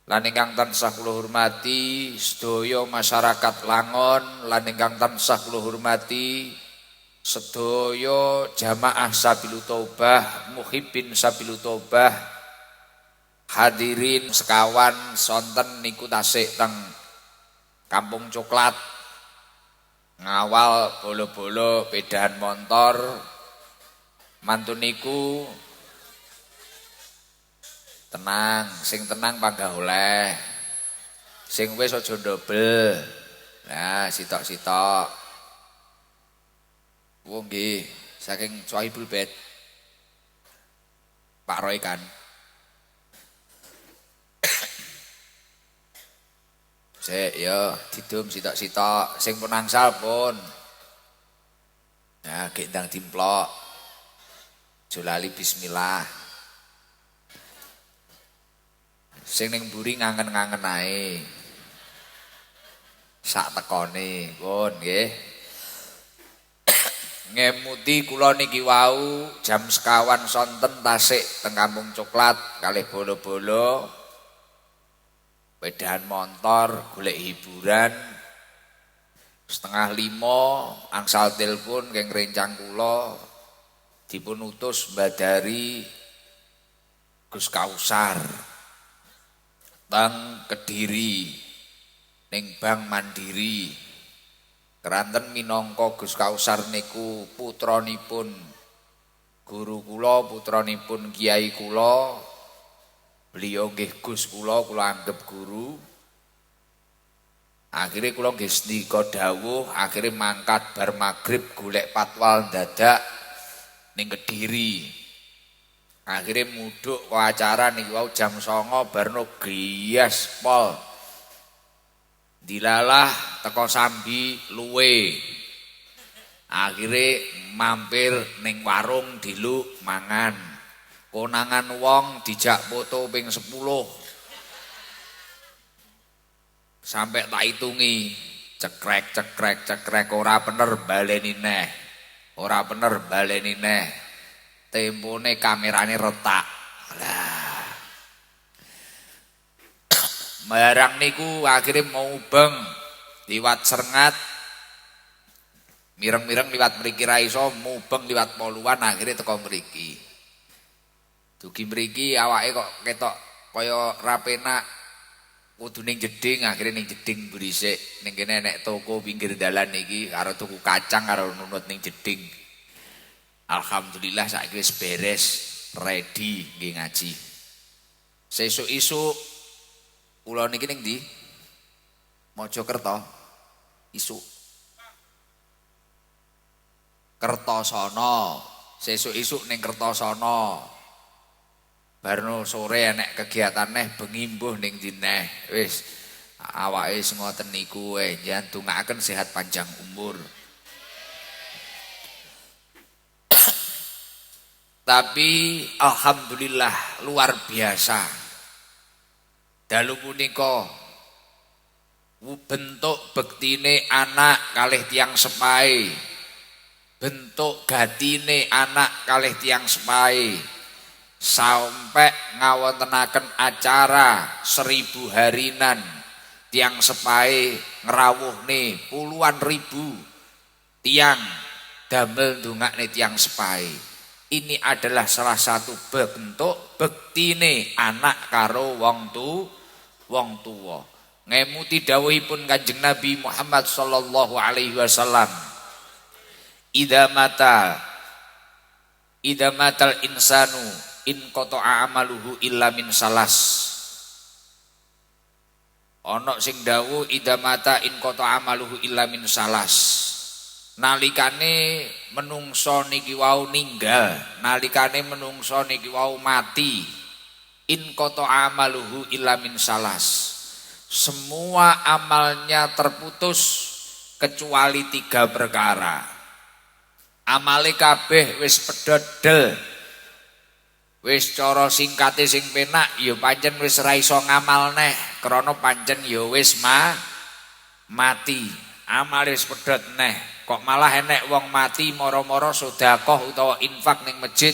Lan ingkang tansah kula hormati sedaya masyarakat Langon, lan ingkang tansah kula hormati sedaya jamaah Sabilu Taubah, muhibbin Sabilu Taubah, hadirin sekawan sonten niku tasik teng Kampung Coklat ngawal bolo-bolo pedahan montor mantun niku tenang, sing tenang panggah oleh. Sing wis aja ndobel. Nah, sitok-sitok. Wong nggih, saking Sohibul Bait. Pak Roy kan. Sik ya, didum sitok-sitok, sing pun angsal pun. Nah, gek ndang dimplok. Jolali bismillah. Sing ning mburi ngangen-ngangen ae. Sak tekone, pun nggih. Ngemuti kula niki wau jam sekawan sonten tasik teng Kampung Coklat kalih bolo-bolo. Pedahan montor, golek hiburan. 4:30 angsal telepon keng rencang kula dipun utus mbadari Gus Kausar teng Kediri ning Bank Mandiri. Keranten minangka Gus Kausar niku putranipun guru kula, putranipun kiai kula. Beliau nggih Gus kula anggap guru. Akhire kula nggih sendika dawuh, akhire mangkat bar magrib golek patwal dadak ning Kediri. Akhirnya muduk ke acara nih wau jam 09.00 barno gias pol. Dilalah teko sambi luwe. Akhirnya mampir ning warung diluk mangan. Konangan wong dijak foto ping 10. Sampai tak hitungi cekrek ora bener baleni neh. Ora bener baleni neh. Tempone kamerane retak. Lah. Barang niku akhirnya mau beng liwat Serengat. Mireng-mireng liwat mriki ra iso, mubeng liwat Poluan akhirnya teko mriki. Dugi mriki awake kok ketok kaya ra penak. Kudu ning jeding, akhirnya ning jeding berisik. Ning kene nek toko pinggir dalan iki karo tuku kacang karo nunut ning jeding. Alhamdulillah saiki wis beres, ready nggih ngaji. Sesuk-isuk kula niki ning ndi? Mojokerto. Isuk. Kertosono. Sesuk-isuk ning Kertosono. Barno sore enek kegiatan neh bengi mbuh ning ndi neh. Wis awake wis ngoten niku njenengan dongaaken sehat panjang umur. Tapi alhamdulillah luar biasa. Dalu punika bentuk bektine anak kalih tiyang sepahe. Bentuk gatine anak kalih tiyang sepahe. Sampai ngawontenaken acara 1000 harinan tiyang sepahe ngrawuhne puluhan ribu tiyang damel ndongakne tiyang sepahe. Ini adalah salah satu bentuk bektine anak karo wong tuwa. Ngemuti dawuhipun Kanjeng Nabi Muhammad sallallahu alaihi wasallam. Idza matal insanu in qata'a amaluhu illa min salas. Ana sing dawuh idza mata in qata'a amaluhu illa min salas. Nalikane menungso niki wau ninggal, nalikane menungso niki wau mati, in qata'a amaluhu illa min salas. Semua amalnya terputus kecuali 3 perkara. Amale kabeh wis pedodel. Wis cara singkate sing penak ya pancen wis ra iso ngamal neh krana pancen ya wis mati. Amal wis pedhot neh. Kok malah enek wong mati mara-mara sedekah utawa infak ning masjid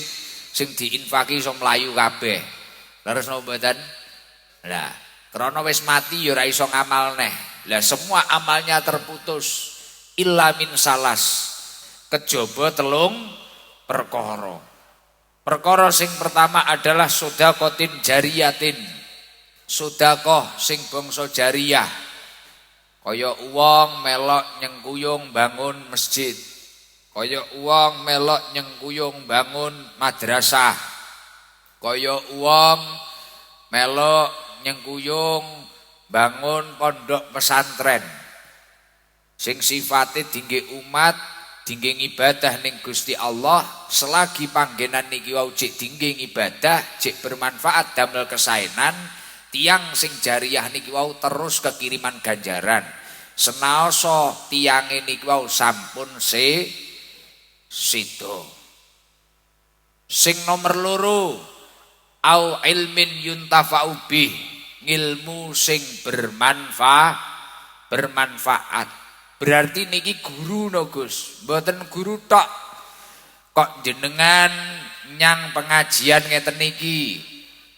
sing diinfaki iso mlayu kabeh. Leres napa mboten? Lah, krana wis mati ya ora iso ngamal neh. Lah semua amalnya terputus illa min salas. Kejaba telung perkara. Perkara sing pertama adalah sedaqatin jariyatin. Sedekah sing bangsa jariyah. Kaya wong melok nyengkuyung bangun masjid. Kaya wong melok nyengkuyung bangun madrasah. Kaya wong melok nyengkuyung bangun pondok pesantren. Sing sifate dingge umat, dingge ibadah ning Gusti Allah, selagi panggenan niki wau cek dingge ibadah, cek bermanfaat damel kesaenan, tiang sing jariyah niki wau terus kekiriman ganjaran. Senaosa tiange niki wau sampun sida. Sing nomor loro au ilmin yuntafa'u bih, ngilmu sing bermanfaat. Berarti niki guru no Gus, mboten guru tok. Kok jenengan nyang pengajian ngeten niki,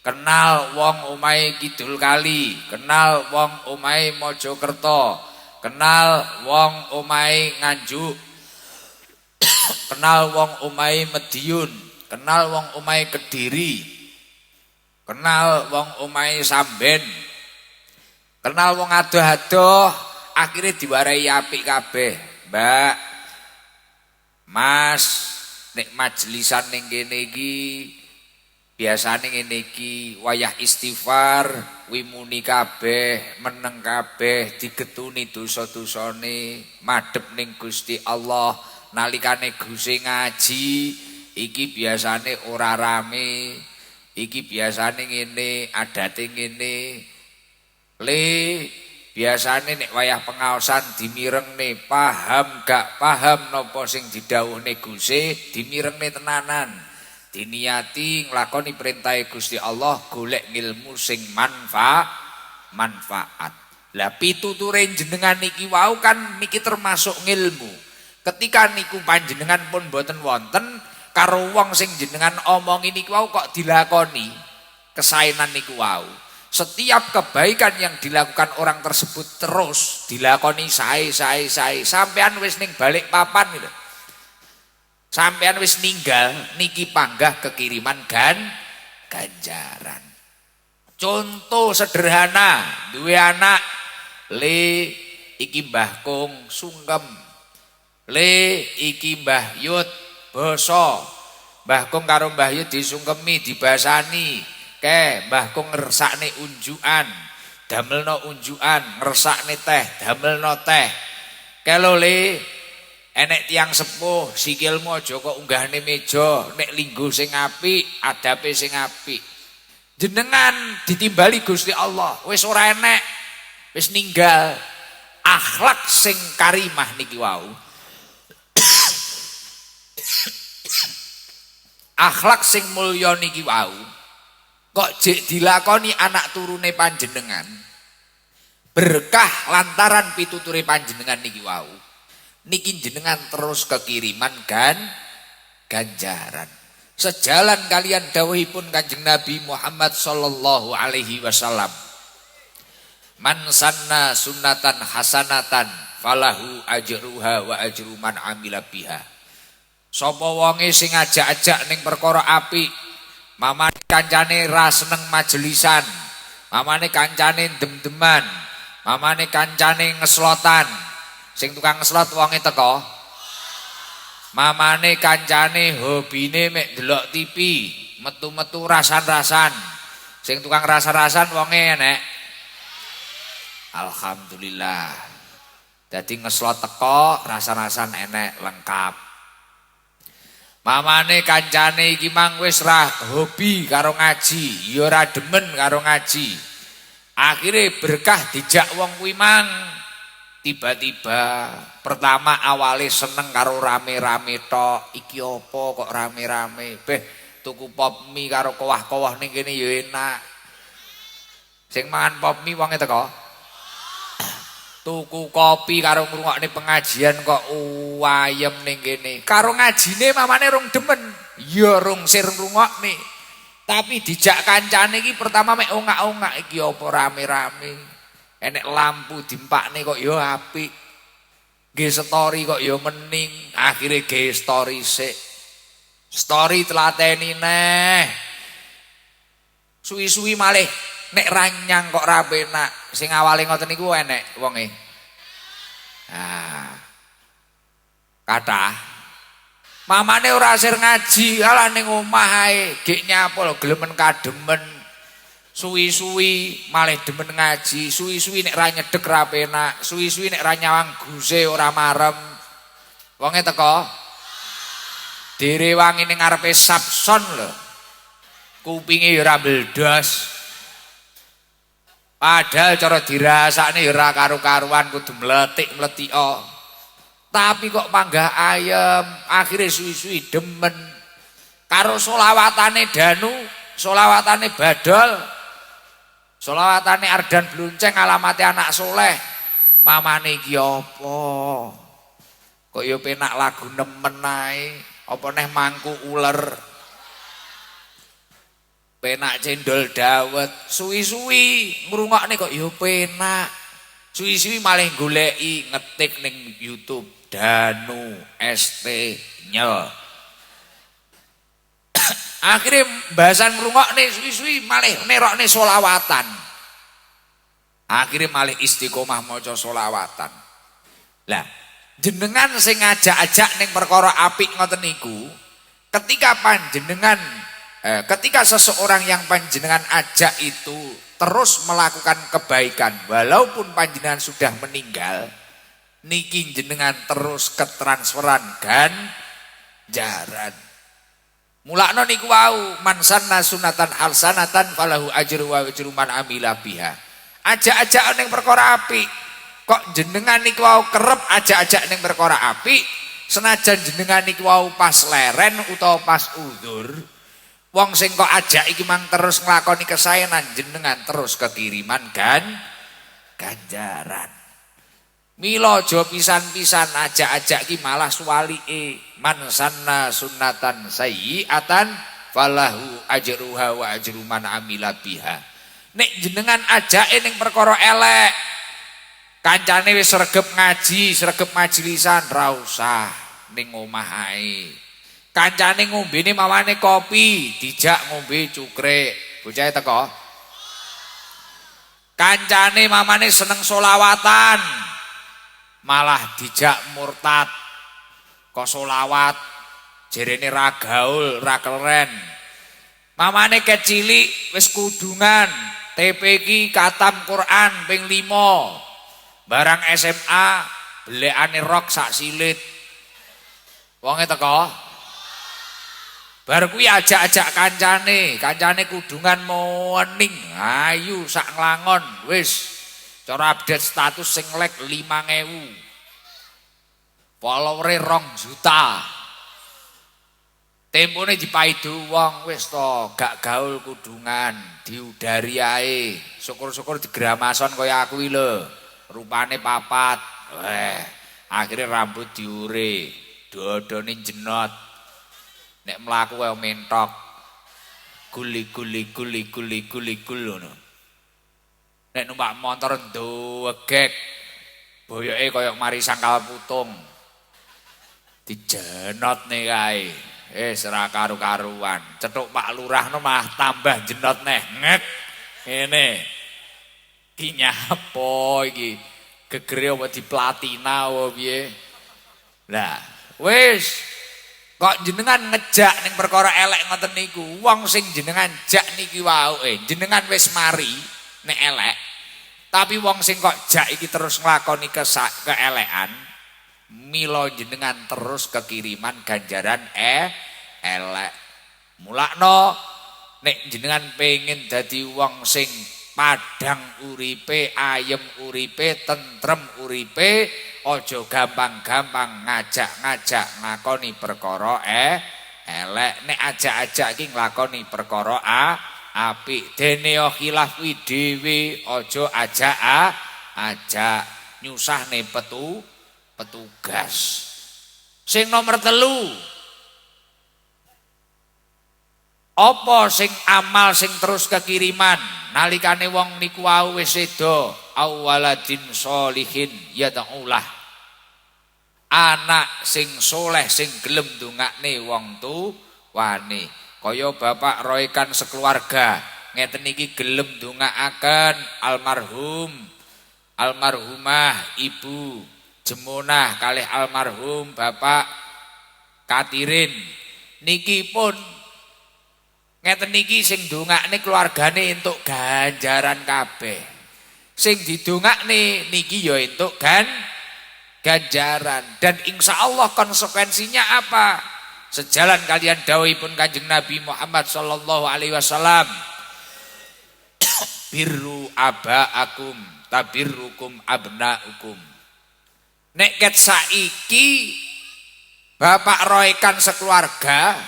kenal wong omahe Kidul Kali, kenal wong omahe Mojokerto, kenal wong omahe Nganjuk, kenal wong omahe Mediun, kenal wong omahe Kediri, kenal wong omahe Samben, kenal wong adoh-adoh, akhirnya diwarai apik kabeh. Mbak, Mas, nek majelisan ning kene iki biasane ngene iki, wayah istighfar, wimuni kabeh, meneng kabeh, digetuni dosa-dosane, madhep ning Gusti Allah. Nalikane Gusti ngaji, iki biasane ora rame, iki biasane ngene, adate ngene. Biasane nek wayah pengaosan dimirengne, paham gak paham napa sing didhawuhne Gusti, dimirengne tenanan. Diniati nglakoni perintah Gusti Allah, golek ngilmu sing manfaat. Lah pituture jenengan niki wau kan niki termasuk ngilmu. Ketika niku panjenengan pun boten wonten karo wong sing jenengan omongi niku wau kok dilakoni, kesaenan niku wau. Setiap kebaikan yang dilakukan orang tersebut terus dilakoni sae sampean wis ning balik papan gitu. Sampean wis ninggal niki panggah kekiriman ganjaran. Contoh sederhana, duwe anak iki Mbah Kung sungkem. Iki Mbah Yut basa. Mbah Kung karo Mbah Yut disungkemi, dibasani. Mbah Kung ngersakne unjukan, damelno unjukan, ngersakne teh, damelno teh. Kelo enek tiang sepuh, sikilmu aja kok unggahne meja, nek linggo sing apik, adabe sing apik. Jenengan ditimbali Gusti Allah, wis ora enek, wis ninggal. Akhlak sing karimah niki wau. Akhlak sing mulya niki wau. Kok jek dilakoni anak turune panjenengan, berkah lantaran pituture panjenengan niki wau. Niki jenengan terus kekiriman ganjaran. Sejalan kalian dawuhipun Kanjeng Nabi Muhammad sallallahu alaihi wasallam. Man sanna sunnatan hasanatan falahu ajruha wa ajru man amila biha. Sapa wonge sing ajak-ajak ning perkara apik, mamane kancane ra seneng majelisan, mamane kancane dem-deman, mamane kancane ngeslotan. Sing tukang ngeslot wonge teko. Mamane kancane hobine mek delok TV, metu-metu rasan-rasan. Sing tukang rasa-rasan wonge enek. Alhamdulillah. Dadi ngeslot teko, rasa-rasan enek lengkap. Mamane kancane iki mang wis ra hobi karo ngaji, ya ora demen karo ngaji. Akhire berkah dijak wong kuwi mang. Tiba-tiba pertama awale seneng karo rame-rame tok. Iki apa kok rame-rame? Beh, tuku pop mie karo kowah-kowah ning kene ya enak. Sing mangan pop mie wonge teko. Tuku kopi karo ngrungokne pengajian kok ayem ning kene. Karo ngajine mamane rung demen, ya rung sir ngrungokne. Tapi dijak kancane iki pertama mek ongak-ongak iki apa rame-rame. Enek lampu dimpakne kok ya apik. Nggih story kok ya mening, akhire nggih story sik. Story telateni neh. Suwi-suwi malih nek ranyang kok ra penak. Sing awale ngoten niku enek wonge. Nah. Kathah. Mamane ora asir ngaji, alah ning omah ae, gek nyapa lho gelemen kademen. Suwi-suwi malih demen ngaji, suwi-suwi nek ra nyedhek ra penak, suwi-suwi nek ra nyawang guse ora marem. Wonge teko. Direwangi ning ngarepe Sapson lho. Kupinge ya ora mbledos. Padahal cara dirasakne ya ora karu-karuan kudu mletik-mletiko. Tapi kok panggah ayam, akhirnya suwi-suwi demen. Karo solawatane Danu, solawatane Badol, solawatane Ardan Blunceng alamate anak soleh. Mamane iki apa? Kok ya penak lagu nemen ae, apa neh mangku uler. Penak cendol dawet, suwi-suwi ngrungokne kok ya penak. Suwi-suwi malah goleki ngetik ning YouTube Danu ST Nyel. Akhirnya bahasan ngrungokne suwi-suwi malah nerokne solawatan. Akhirnya malah istiqomah maca solawatan. Lah, jenengan sing ngajak-ajak ning perkara apik ngoten niku, ketika panjenengan ketika seseorang yang panjenengan ajak itu terus melakukan kebaikan walaupun panjenengan sudah meninggal, niki jenengan terus ketransferan ganjaran. Mulakno niku wau man sanna sunatan hasanatan falahu ajru wa ajru man amila biha. Ajak-ajak ning perkara apik. Kok jenengan niku wau kerep ajak-ajak ning perkara apik, senajan jenengan niku wau pas leren utawa pas udzur. Wong sing kok ajak iki mang terus nglakoni kesaenan jenengan terus kekiriman ganjaran. Mila aja pisan-pisan ajak-ajak ki malah suwalike man sanna sunnatan sayyi'atan falahu ajruha wa ajru man amila biha. Nek jenengan ajake ning perkara elek, kancane wis sregep ngaji, sregep majlisan ra usah ning omah ae. Kancane ngombene mawane kopi, dijak ngombe cukrek. Bocahe teko. Kancane mamane seneng solawatan, malah dijak murtad. Kok solawat jerene ra gaul, ra keren. Mamane kecilik wis kudungan, TPQ katam Quran ping 5. Barang SMA belekane rok sak silit. Wonge teko. Bar kuwi ajak-ajak kancane kudungan moning, ayu sak nglangon, wis cara update status sing like 5.000. Followere 2 juta. Tempone dipaidu wong wis to, gak gaul kudungan, diudari ae. Syukur-syukur digramason kaya aku iki lho. Rupane papat. Akhirnya rambut diure, dodone jenot. Nek mlaku kaya mentok. Guli ngono. Nek numpak motor ndogek. Boyoke kaya mari sangkal putung. Dijenotne kae. Ora karu-karuan. Cethuk Pak Lurah no malah tambah jenot neh. Ngek. Ngene. Ki nyapa iki? Gegere apa di platina apa piye? Lah, wis kok jenengan ngejak ning perkara elek ngoten niku, wong sing jenengan jak niki wau jenengan wis mari nek elek. Tapi wong sing kok jak iki terus nglakoni keelekan, mila jenengan terus kekiriman ganjaran elek. Mulakno nek jenengan pengen dadi wong sing padhang uripe, ayem uripe, tentrem uripe, aja gampang-gampang ngajak-ngajak ngakoni perkara elek. Nek ajak-ajak ki nglakoni perkara apik. Dene khilaf kuwi dhewe, aja ajak nyusahne petugas. Sing nomor 3, Apa sing amal sing terus kekiriman nalikane wong niku wau wis seda awaladin sholihin yad'ulah. Anak sing soleh sing gelem ndongakne wong tuwane. Kaya bapak roekan sekeluarga ngeten iki gelem ndongakaken almarhumah ibu Jemunah kalih almarhum bapak Katirin niki pun ngeten niki sing ndongakne keluargane entuk ganjaran kabeh. Sing didongakne niki ya entuk ganjaran dan insyaallah konsekuensinya apa? Sejalan kalian dawuhipun Kanjeng Nabi Muhammad sallallahu alaihi wasallam. Birru abaakum tabirrukum abnaukum. Nek ket saiki bapak roekan sekeluarga,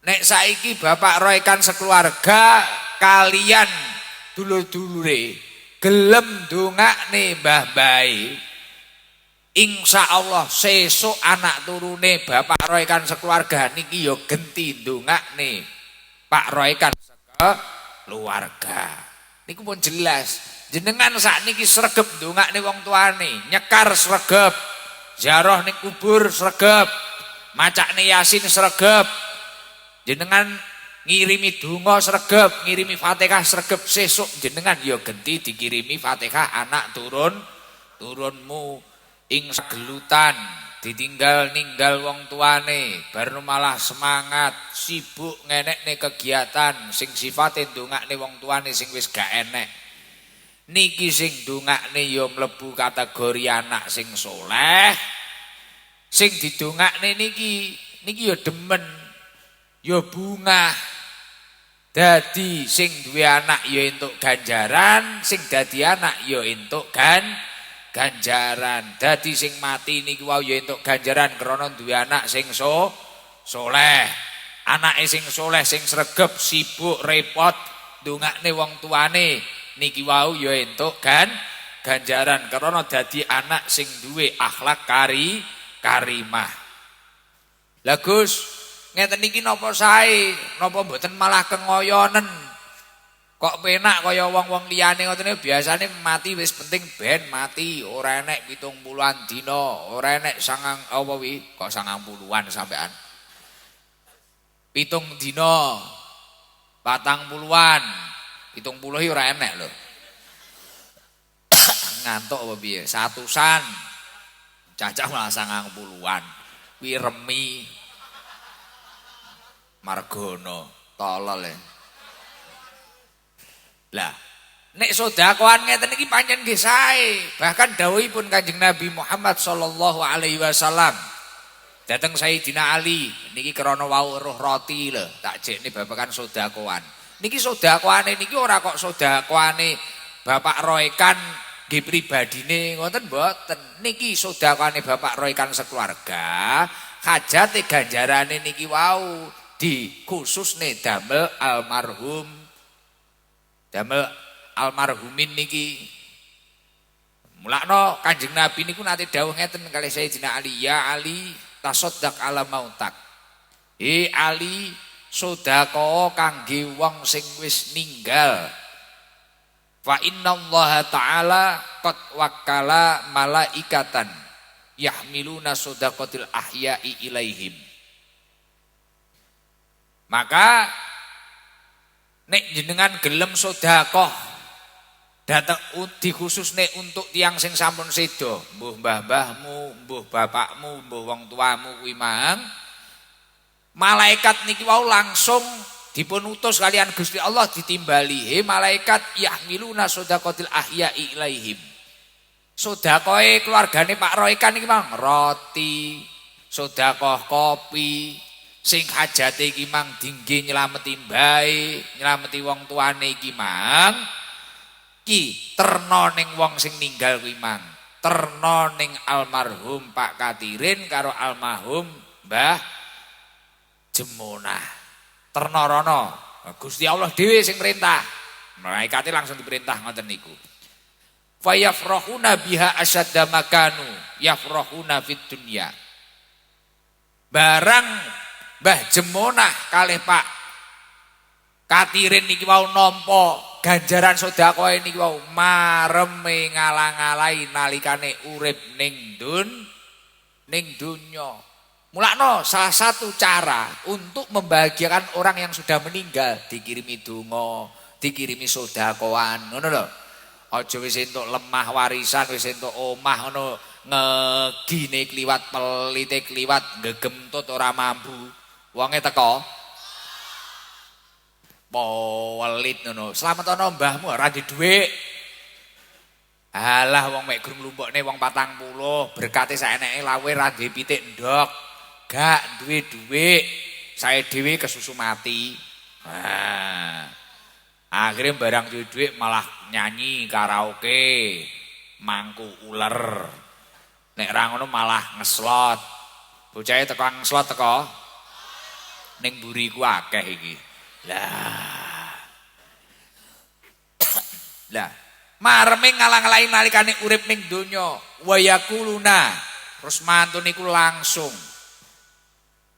nek saiki bapak roekan sekeluarga kalian dulur-dulure gelem ndongakne mbah bae, insyaallah sesuk anak turune bapak roekan sekeluarga niki ya genti ndongakne Pak roekan sekeluarga. Niku pun jelas. Jenengan sakniki sregep ndongakne wong tuane, nyekar sregep, ziarah ning kubur sregep, macakne Yasin sregep. Jenengan ngirimi donga sregep, ngirimi Fatihah sregep, sesuk jenengan ya genti dikirimi Fatihah anak turunmu ing gelutan ditinggal ninggal wong tuane, barno malah semangat sibuk ngenekne kegiatan sing sifate ndongakne wong tuane sing wis gak enek. Niki sing ndongakne ya mlebu kategori anak sing soleh. Sing didongakne niki ya demen, ya bungah. Dadi sing duwe anak ya entuk ganjaran, sing dadi anak ya entuk ganjaran. Dadi sing mati niki wau ya entuk ganjaran krana duwe anak sing soleh. Anake sing soleh sing sregep sibuk repot ndongakne wong tuane niki wau ya entuk ganjaran karena dadi anak sing duwe akhlak karimah. Lah Gus, ngeten niki napa sae, napa mboten malah kengoyonen? Kok penak kaya wong-wong liyane ngoten biasane mati wis penting ben mati, ora enek 70-an dina, ora enek kok 90-an sampean. 7 dina, 40-an. 70 ora enek lho. Ngantuk apa piye? 100-an. Cacah malah 90-an. Kuwi remi. Margono, tolol e. Lah, nek sedekahan ngeten iki pancen nggih sae. Bahkan dawuhipun Kanjeng Nabi Muhammad sallallahu alaihi wasallam dateng Sayyidina Ali niki krana wau roh roti lho, tak jekne babagan sedekahan. Niki sedekahane niki ora kok sedekahane Bapak roekan nggih pribadine ngoten mboten. Niki sedekahane Bapak roekan sekeluarga, hajate ganjarane niki wau dikhususne damel almarhumin niki. Mulakno Kanjeng Nabi niku nate dawuh ngeten kalih Sayyidina Ali, ya Ali tasaddaq ala mautak. Ali sedekah kangge wong sing wis ninggal. Fa innallaha ta'ala qad wakkala malaikatan yahmiluna sadaqatil ahya'i ilaihim. Maka nek jenengan gelem sedekah dateng dikhususne untuk tiang sing sampun sedo, mbuh mbah-mbahmu, mbuh bapakmu, mbuh wong tuamu kuwi mang, malaikat niki wau langsung dipun utus kalian Gusti Allah ditimbali. Malaikat yahmiluna sadaqatil ahya'i ilaihim. Sedekahe keluargane Pak Roekan iki mang roti, sedekah kopi, sing hajate iki mang dingge nyelameti mbae, nyelameti wong tuane iki mang. Ki terno ning wong sing ninggal kuwi mang. Terno ning almarhum Pak Katirin karo almarhum Mbah Jemunah. Terno rono. Gusti Allah dhewe sing perintah. Malaikate langsung diperintah ngoten niku. Fayafrahuna biha asyadda makanu yafrahuna fid dunya. Barang Mbah Jemonah kalih Pak Katirin niki wau nampa ganjaran sedekah niki wau mareme ngalang-alai nalikane urip ning dunya. Mulakno salah satu cara untuk membahagiakan orang yang sudah meninggal dikirimi donga, dikirimi sedekahan, ngono lho. Aja wis entuk lemah warisan, wis entuk omah ngono ngegine kliwat pelite kliwat gegemtut ora mampu. Wonge teko welit ngono. Selametana mbahmu ora di dhuwit. Alah wong mek grung lumpukne wong 40, berkate saeneke lawe ra duwe pitik ndok. Gak duwe dhuwit. Sae dhewe kesusu mati. Nah, akhirnya barang duwe dhuwit malah nyanyi karaoke, mangku uler. Nek ra ngono malah ngeslot. Bocahe teko ngeslot teko. Ning mburi ku akeh iki. Lah, mareme ngalang-alangi nalikane urip ning donya, wa yakuluna. Terus mantun niku langsung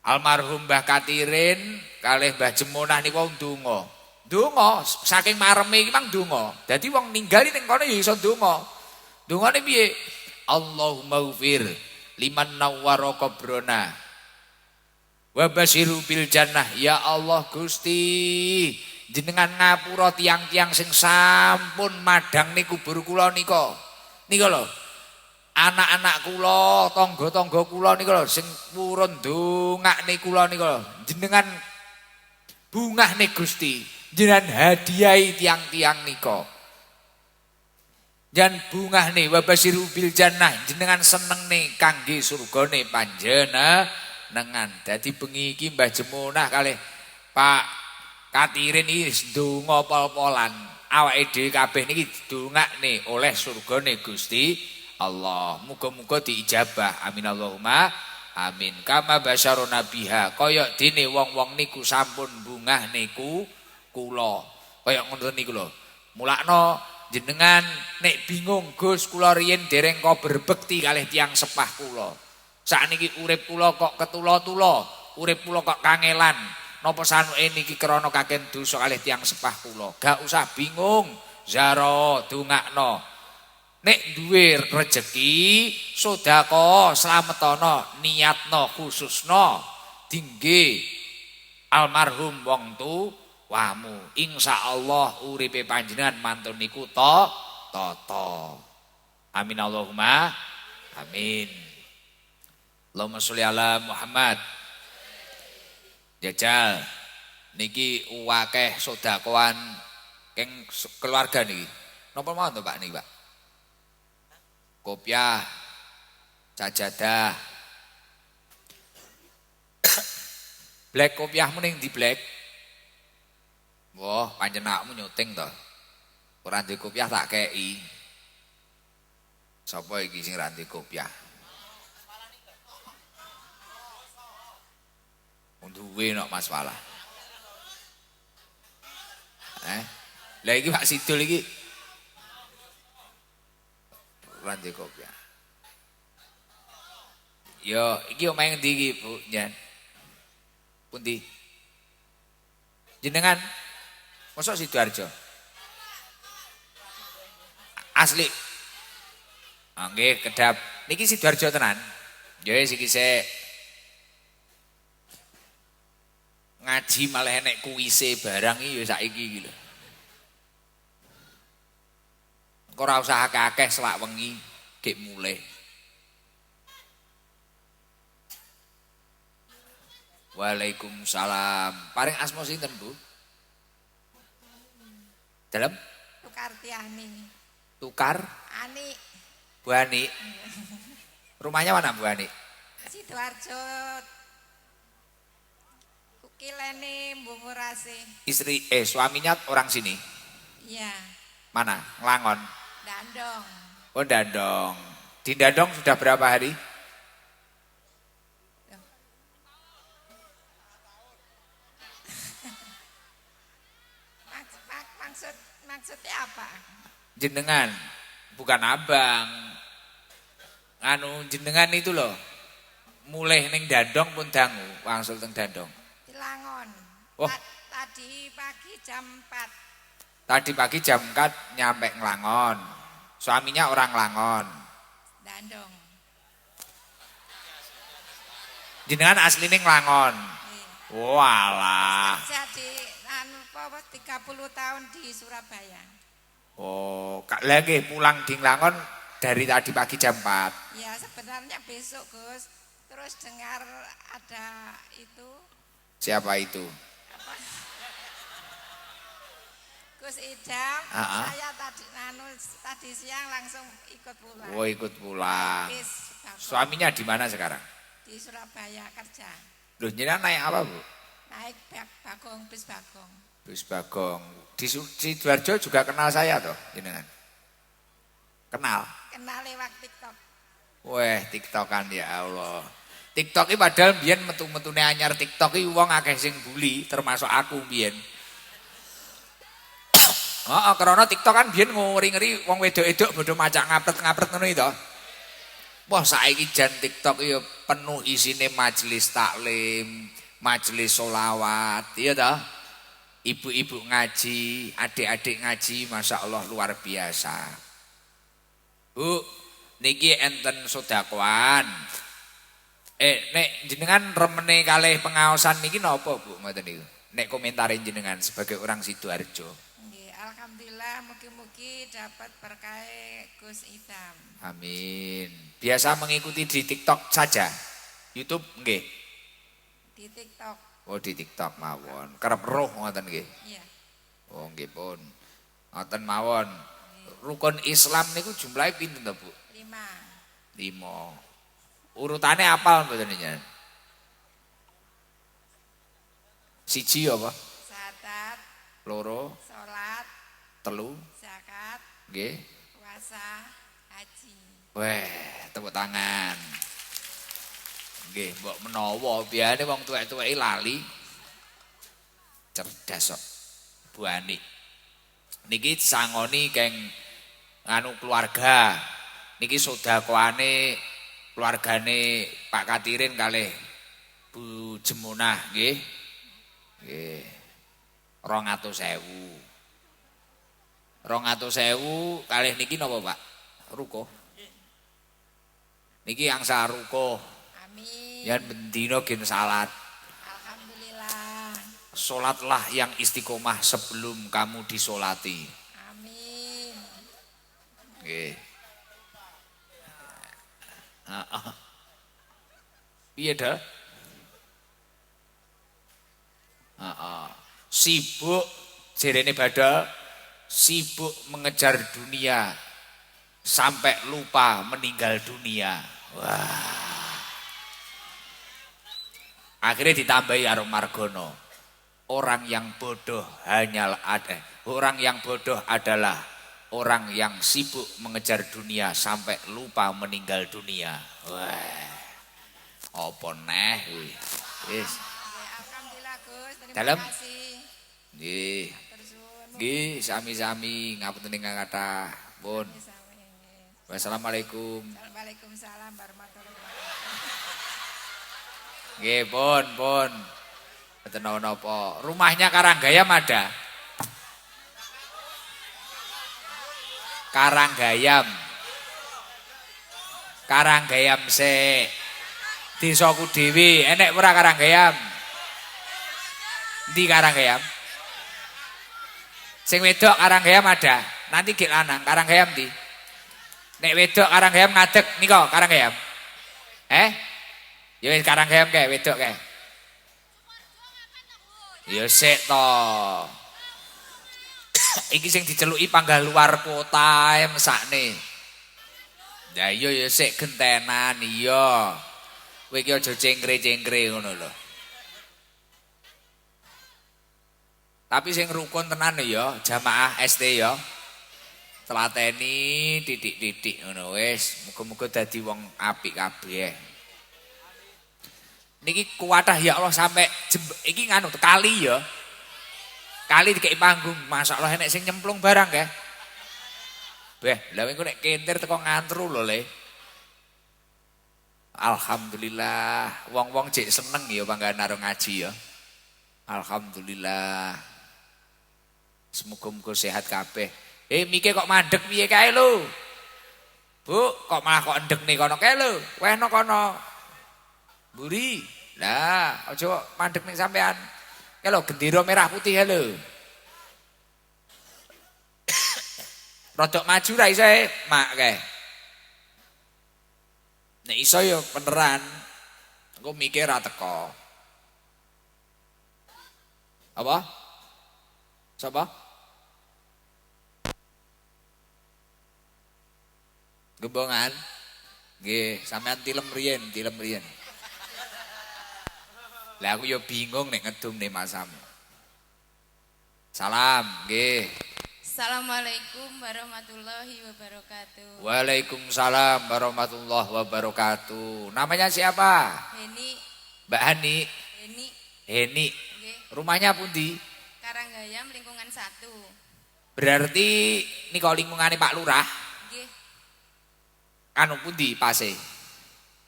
almarhum Mbah Katirin kalih Mbah Jemonah niku ndonga. Ndonga saking mareme iki mang ndonga. Dadi wong ninggal ning kono ya iso ndonga. Ndongane piye? Allahumma ufir liman nawwara qabrona wa basyiru bil jannah. Ya Allah Gusti, jenengan ngapura tiang-tiang sing sampun madang ning kubur kula nika. Nika lho. Anak-anak kula, tangga-tangga kula nika lho sing purun ndongakne kula nika lho. Jenengan bungahne Gusti, jenengan hadiahi tiang-tiang nika. Jan bungahne wa basyiru bil jannah, jenengan senengne kangge surgane panjenengan. Dadi bengi iki Mbah Jemonah kalih Pak Katirin iki ndonga pol-polan. Awake dhewe kabeh niki dongakne oleh surgane Gusti Allah. Muga-muga diijabah. Amin Allahumma amin. Kama basyarona biha, kaya dene wong-wong niku sampun bungah niku kula. Kaya ngono niku lho. Mulakno jenengan nek bingung Gus kula riyen dereng kok berbekti kalih tiyang sepah kula. Sakniki urip kula kok ketula-tula, urip kula kok kangelan. Napa sanuke niki krana kaken dosa kalih tiyang sepah kula. Gak usah bingung, zaro dongakno. Nek duwe rejeki, sedekah, slametana, niatno khususno dingge almarhum wong tuwamu. Insyaallah uripe panjenengan mantun niku tata. Amin Allahumma amin. Allahumma sholli ala Muhammad. Jajal niki akeh sedekahan keng keluarga niki. Napa mawon to Pak niki, Pak? Kopiah, sajadah. Black kopiahmu ning di black. Wah, panjenenganmu nyuting to. Ora ndek kopiah tak kei. Sapa iki sing ra ndek kopiah? Duwe nok Mas Walah. Lah iki Pak Sidul iki. Randi kopiah. Yo, iki omahe ngendi iki, Bu? Njen. Pundi? Jenengan mosok Sidoarjo? Asli. Nggih, kedap. Niki Sidoarjo tenan. Ya wis iki sik. Ngaji malah enek kuise barang iki ya saiki iki lho. Engko ora usah akeh-akeh selak wengi gek mulih. Waalaikumsalam. Paring asma sinten, Bu? Dalem? Tukartiani. Tukar? Ani. Bu Ani. Rumahnya mana Bu Ani? Sidoarjo. Kukilene Mbungurase. Istri suaminya orang sini. Iya. Mana? Ngelangon. Dandong. Oh, Dandong. Di Dandong sudah berapa hari? Maksudnya apa? Jenengan, bukan abang. Anu jenengan itu loh. mulih ning Dandong pun dangu, wangsul teng Dandong. Tilangon. Oh. Tadi pagi jam 4. Tadi pagi jam 4 nyampe Nglangon. Suaminya orang Nglangon. Dandong. Jenengan asline Nglangon. Walah. Jadi 30 tahun di Surabaya. Oh, Kak lagi pulang di Nglangon dari tadi pagi jam 4. Ya sebenarnya besok Gus. Terus dengar ada itu. Siapa itu? Apa? Gus Idam. Saya tadi siang langsung ikut pulang. Oh, ikut pulang. Suaminya di mana sekarang? Di Surabaya kerja. Loh, jenengan naik apa, Bu? Naik bagong, bis bagong. Bis bagong. Di Sidoarjo juga kenal saya toh, jenengan. Kenal? Kenal lewat TikTok. Weh, TikTokan ya Allah. TikTok ini padahal biyen metu-metune anyar TikTok iki wong akeh sing bully, termasuk aku biyen. Heeh, karena TikTok kan biyen ngori-ngeri wong wedok-wedok bodho macak ngapret-ngapret ngono iki to. Wah, saiki jan TikTok iki penuh isine majelis taklim, majelis sholawat, iya toh? Ibu-ibu ngaji, adik-adik ngaji, Masya Allah luar biasa. Bu, niki enten sedekwan. Nek jenengan remene kalih pengaosan niki napa Bu ngoten niku? Nek komentarin jenengan sebagai orang Sidoarjo. Nggih, alhamdulillah mugi-mugi dapat berkah Gus Idam. Amin. Biasa mengikuti di TikTok saja. YouTube nggih. Di TikTok. Oh, di TikTok mawon. Kerep roh ngoten nggih. Iya. Oh, nggih pun. Ngoten mawon. Rukun Islam niku jumlahe pinten to, Bu? 5. 5. Urutane apal mboten njenengan? Siji apa? Sadat, Loro, salat, telu, zakat, nggih. puasa, haji. Weh, tepuk tangan. Nggih, mbok menawa biasane wong tuwek-tuweki lali. Cerdas kok. Bu Ani. Niki sangoni keng anu keluarga. Niki sedekahane keluargane Pak Katirin kalih Bu Jemunah nggih. Nggih. 200.000. 200.000 kalih niki napa, Pak? Ruko. Niki angsa ruko. Amin. Yan bendina gen salat. Alhamdulillah. Salatlah yang istiqomah sebelum kamu disolati. Amin. Nggih. Heeh. Piye, Dah? Heeh. Sibuk jerene Badal, sibuk mengejar dunia sampai lupa meninggal dunia. Wah. Akhirnya ditambahi Arum Margono. Orang yang bodoh adalah orang yang sibuk mengejar dunia sampai lupa meninggal dunia. Wah. Apa neh kuwi? Wis. Alhamdulillah Gus, terima Dalam? kasih. Nggih. Tersuwun. Nggih, sami-sami ngapunten ingkang kathah. Pun. Wassalamualaikum. Waalaikumsalam warahmatullahi wabarakatuh. Nggih, pun. Mboten napa. Rumahnya Karanggayam ada? Karanggayam. Karanggayam sik. Desaku dhewe, enek ora Karanggayam? Ndi Karanggayam? Sing wedok Karanggayam ada. Nanti gek lanang Karanggayam ndi? Nek wedok Karanggayam ngadeg nika Karanggayam. Ya wis Karanggayam kae wedok kae. Ya sik to. Iki sing diceluki panggah luar kota mesakne. Ya iya ya sik gentenan iya. Kowe iki aja cengkre-cengkre ngono lho. Tapi sing rukun tenan ya jamaah ST ya. Telateni titik-titik ngono wis. Muga-muga dadi wong apik kabeh. Niki kuwatah ya Allah sampai iki nganu kali ya. Kali dikei panggung, masyaallah enek sing nyemplung barang kae. Beh, lha engko nek kentir teko ngantru lho le. Alhamdulillah, wong-wong cek seneng ya panggahan karo ngaji ya. Alhamdulillah. Semoga-moga sehat kabeh. Mike kok mandek piye kae lho? Bu, kok malah kok endek nih kono kae lho. Wehno kono. Buri. Lah, aja mandek ning sampean. Kae lho gendera merah putih lho. Rodok maju ra iso mak kae. Nek iso ya beneran. Engko mikir ra teko. Apa? Sapa? Gembongan. Nggih, sampean tilem riyen. Lah aku ya bingung nek ngedum nih masamu. Salam, nggih. Assalamualaikum warahmatullahi wabarakatuh. Waalaikumsalam warahmatullahi wabarakatuh. Namanya siapa? Heni. Mbak Hani. Heni. Nggih. Rumahnya pundi? Karanggayam lingkungan 1. Berarti nika lingkungane Pak Lurah. Nggih. Anu pundi pase?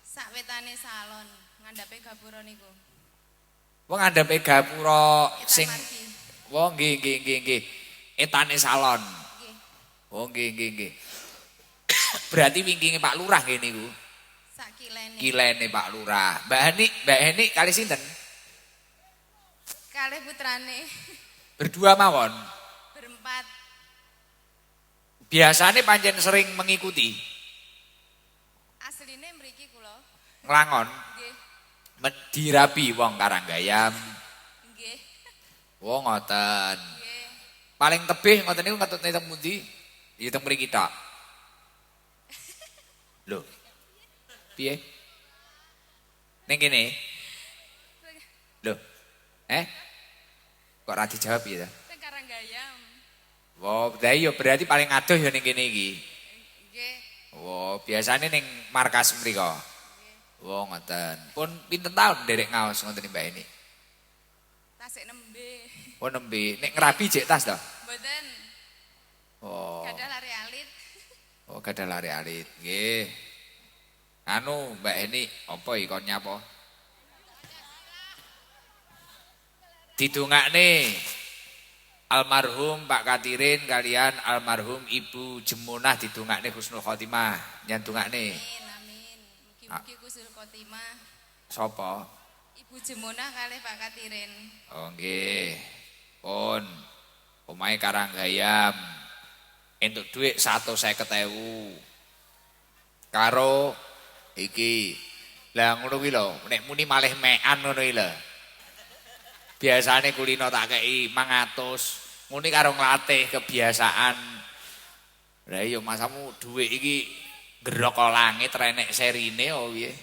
Sakwetane salon ngandhape gapura niku. Wong ngandhape gapura sing Margi. wong nggih. Etane salon. Nggih. Oh nggih. Berarti wingkinge Pak Lurah nggih niku. Sak kilene. Kilene Pak Lurah. Mbak Heni kali sinten? Kalih putrane. Berdua mawon. Berempat. Biasane pancen sering mengikuti Asline mriki kula. nglangon. Nggih. Dirabi wong Karanggayam. Nggih. Wong ngoten. Nggih. Paling tebih ngoten niku ngetutne teng pundi? Ya teng mriki tok. Lho. Piye? Ning kene. Lho. Kok ora dijawab ya? Teng Karanggayam. Wah, berarti paling adoh ya ning kene iki. Nggih. Wah, biasane ning markas mriko. Wah, ngoten. Pun pinten taun nderek ngaos ngoten Mbak ini? Tasik nembe. Oh, nembe. Nek ngerabi jek tas to? Mboten. Oh. Gadah lari alit. Oh, gadah lari alit. Nggih. Anu, Mbak Eni, apa iki kon nyapa? Didongakne almarhum Pak Katirin kalian almarhum Ibu Jemunah didongakne husnul khotimah. Nyandongakne. Amin. Mugi-mugi kusul khotimah. Sapa? Ibu Jemunah kalih Pak Katirin. Oh nggih. Pun omahe Karanggayam. Entuk dhuwit 150.000. Karo iki. Lah ngono kuwi lho, nek muni malih mekan ngono iki lho. Biasane kulino tak kei 500. Muni karo nglatih kebiasaan. Lah iya masamu dhuwit iki gerok langit renek serine oh piye?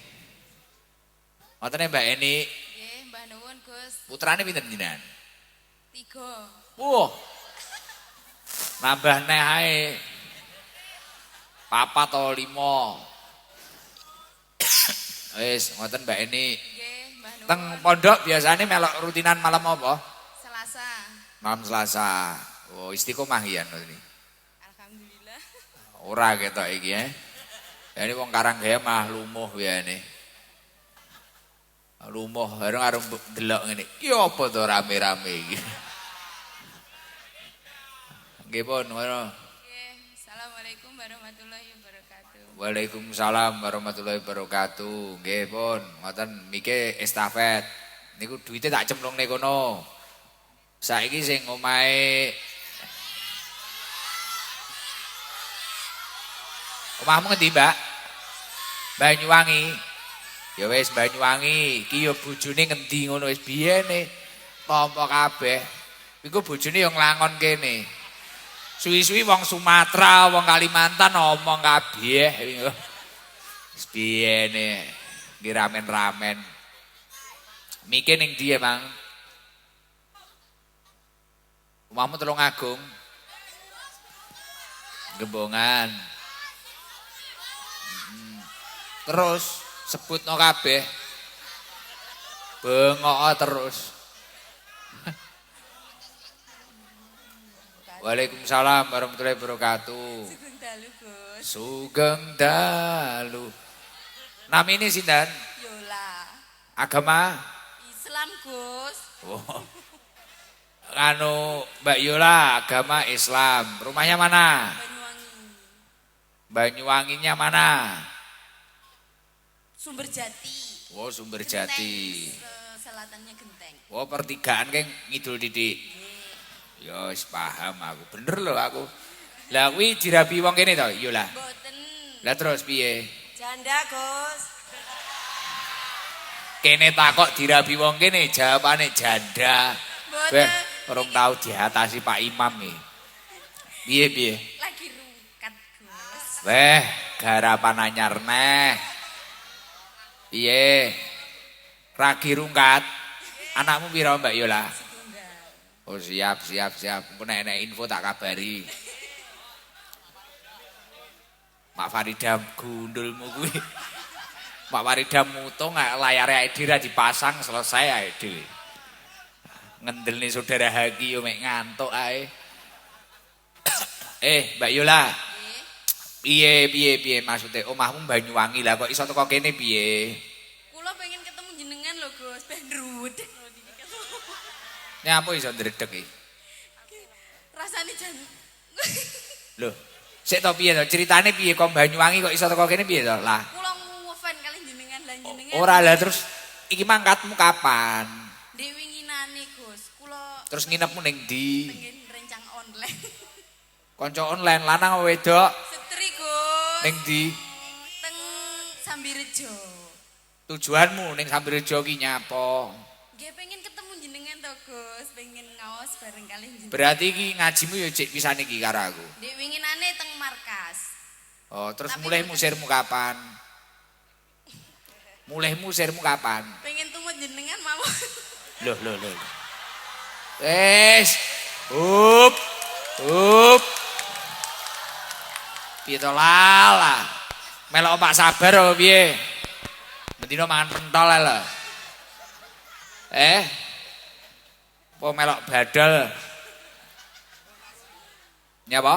Ngoten Mbak Eni. Nggih, Mbah nuwun Gus. Putrane pinten jenengan? 3. Wah. Nambah neh ae. 4 atau 5. Wis, ngoten Mbak Eni. Nggih, Mbah nuwun. Teng pondok biasanya melok rutinan malam apa? Selasa. Malam Selasa. Oh, istiqomah ya ini. Alhamdulillah. Ora ketok iki ya. Ya ini wong Karanggayam mah lumuh ya ini. Lumuh bareng arep delok ngene. Ki apa to rame-rame iki? Nggih pun ngono. Nggih, Assalamualaikum warahmatullahi wabarakatuh. Waalaikumsalam warahmatullahi wabarakatuh. Nggih pun, ngoten mike estafet. Niku duite tak cemplungne kono. Saiki sing omahe omahmu ngendi, Mbak? Banyuwangi. Ya wis Banyuwangi, iki ya bojone ngendi ngono wis biyene. Tampa kabeh. Iku bojone ya nglangon kene. Suwi-suwi wong Sumatera, wong Kalimantan omong kabeh. Wis biyene nggih ramen-ramen. Mike ning ndi Mang? Omahmu Tulungagung. Gembongan. Terus sebutno kabeh. Bengok terus. Waalaikumsalam warahmatullahi wabarakatuh. Sugeng dalu, Gus. Sugeng dalu. Namine sinten? Yola. Agama? Islam, Gus. Oh. Anu Mbak Yola agama Islam. Rumahnya mana? Banyuwangi. Banyuwanginya mana? Sumberjati. Oh, Sumberjati. Selatannya Genteng. Oh, pertigaan keng ngidul didik. Ya wis paham aku. Bener lho aku. Lah kuwi dirabi wong kene to, Yola. Boten. Lah terus piye? Janda, Gus. Kene takok dirabi wong kene jawabane janda. Boten. Orang tahu diatasi Pak Imam nih. Piye? Lagi rungkat, Gus. Garapan anyar neh. Piye? Ragi rungkat. Anakmu pira Mbak Yola? Setunggal. Oh siap. Engko nek enek info tak kabari. Mak Farida gundulmu kuwi. Mak Farida mutung layare ae dhewe dipasang selesai ae dhewe. Ngendelne saudara Hagi yo mek ngantuk ae. Mbak Yola. Piye maksude omahmu Banyuwangi lah kok iso teko kene piye? Kula pengen ketemu jenengan lho, Gus. Ben drudek lho iki. Nek apa iso ndredeg iki? Rasane jan. Lho, sik to piye to ceritane piye kok Banyuwangi kok iso teko kene piye to? Lah. Kula ngefan kali jenengan lan jenengan. Ora lah terus iki mangkatmu kapan? Dek winginane, Gus. Kula Terus nginepmu ning ndi? pengen rencang online. Kanca online lanang apa wedok? Setri, Gus. Ning ndi? Teng Sambirejo. Tujuanmu ning Sambirejo ki nyapa? Nggih pengen ketemu jenengan to, Gus. Pengen ngaos bareng kali jenengan. Berarti iki ngajimu ya cek pisan iki karo aku. Dek winginane teng markas. Oh, terus Tapi mulai musirmu kapan? Mulaimu musirmu kapan? Pengen tumut jenengan mawon. Loh. Wes. Up. Piye to lala? Melok Pak Sabar apa piye? Bendino mangan pentol ae lho. Apa melok badal? Nyapa?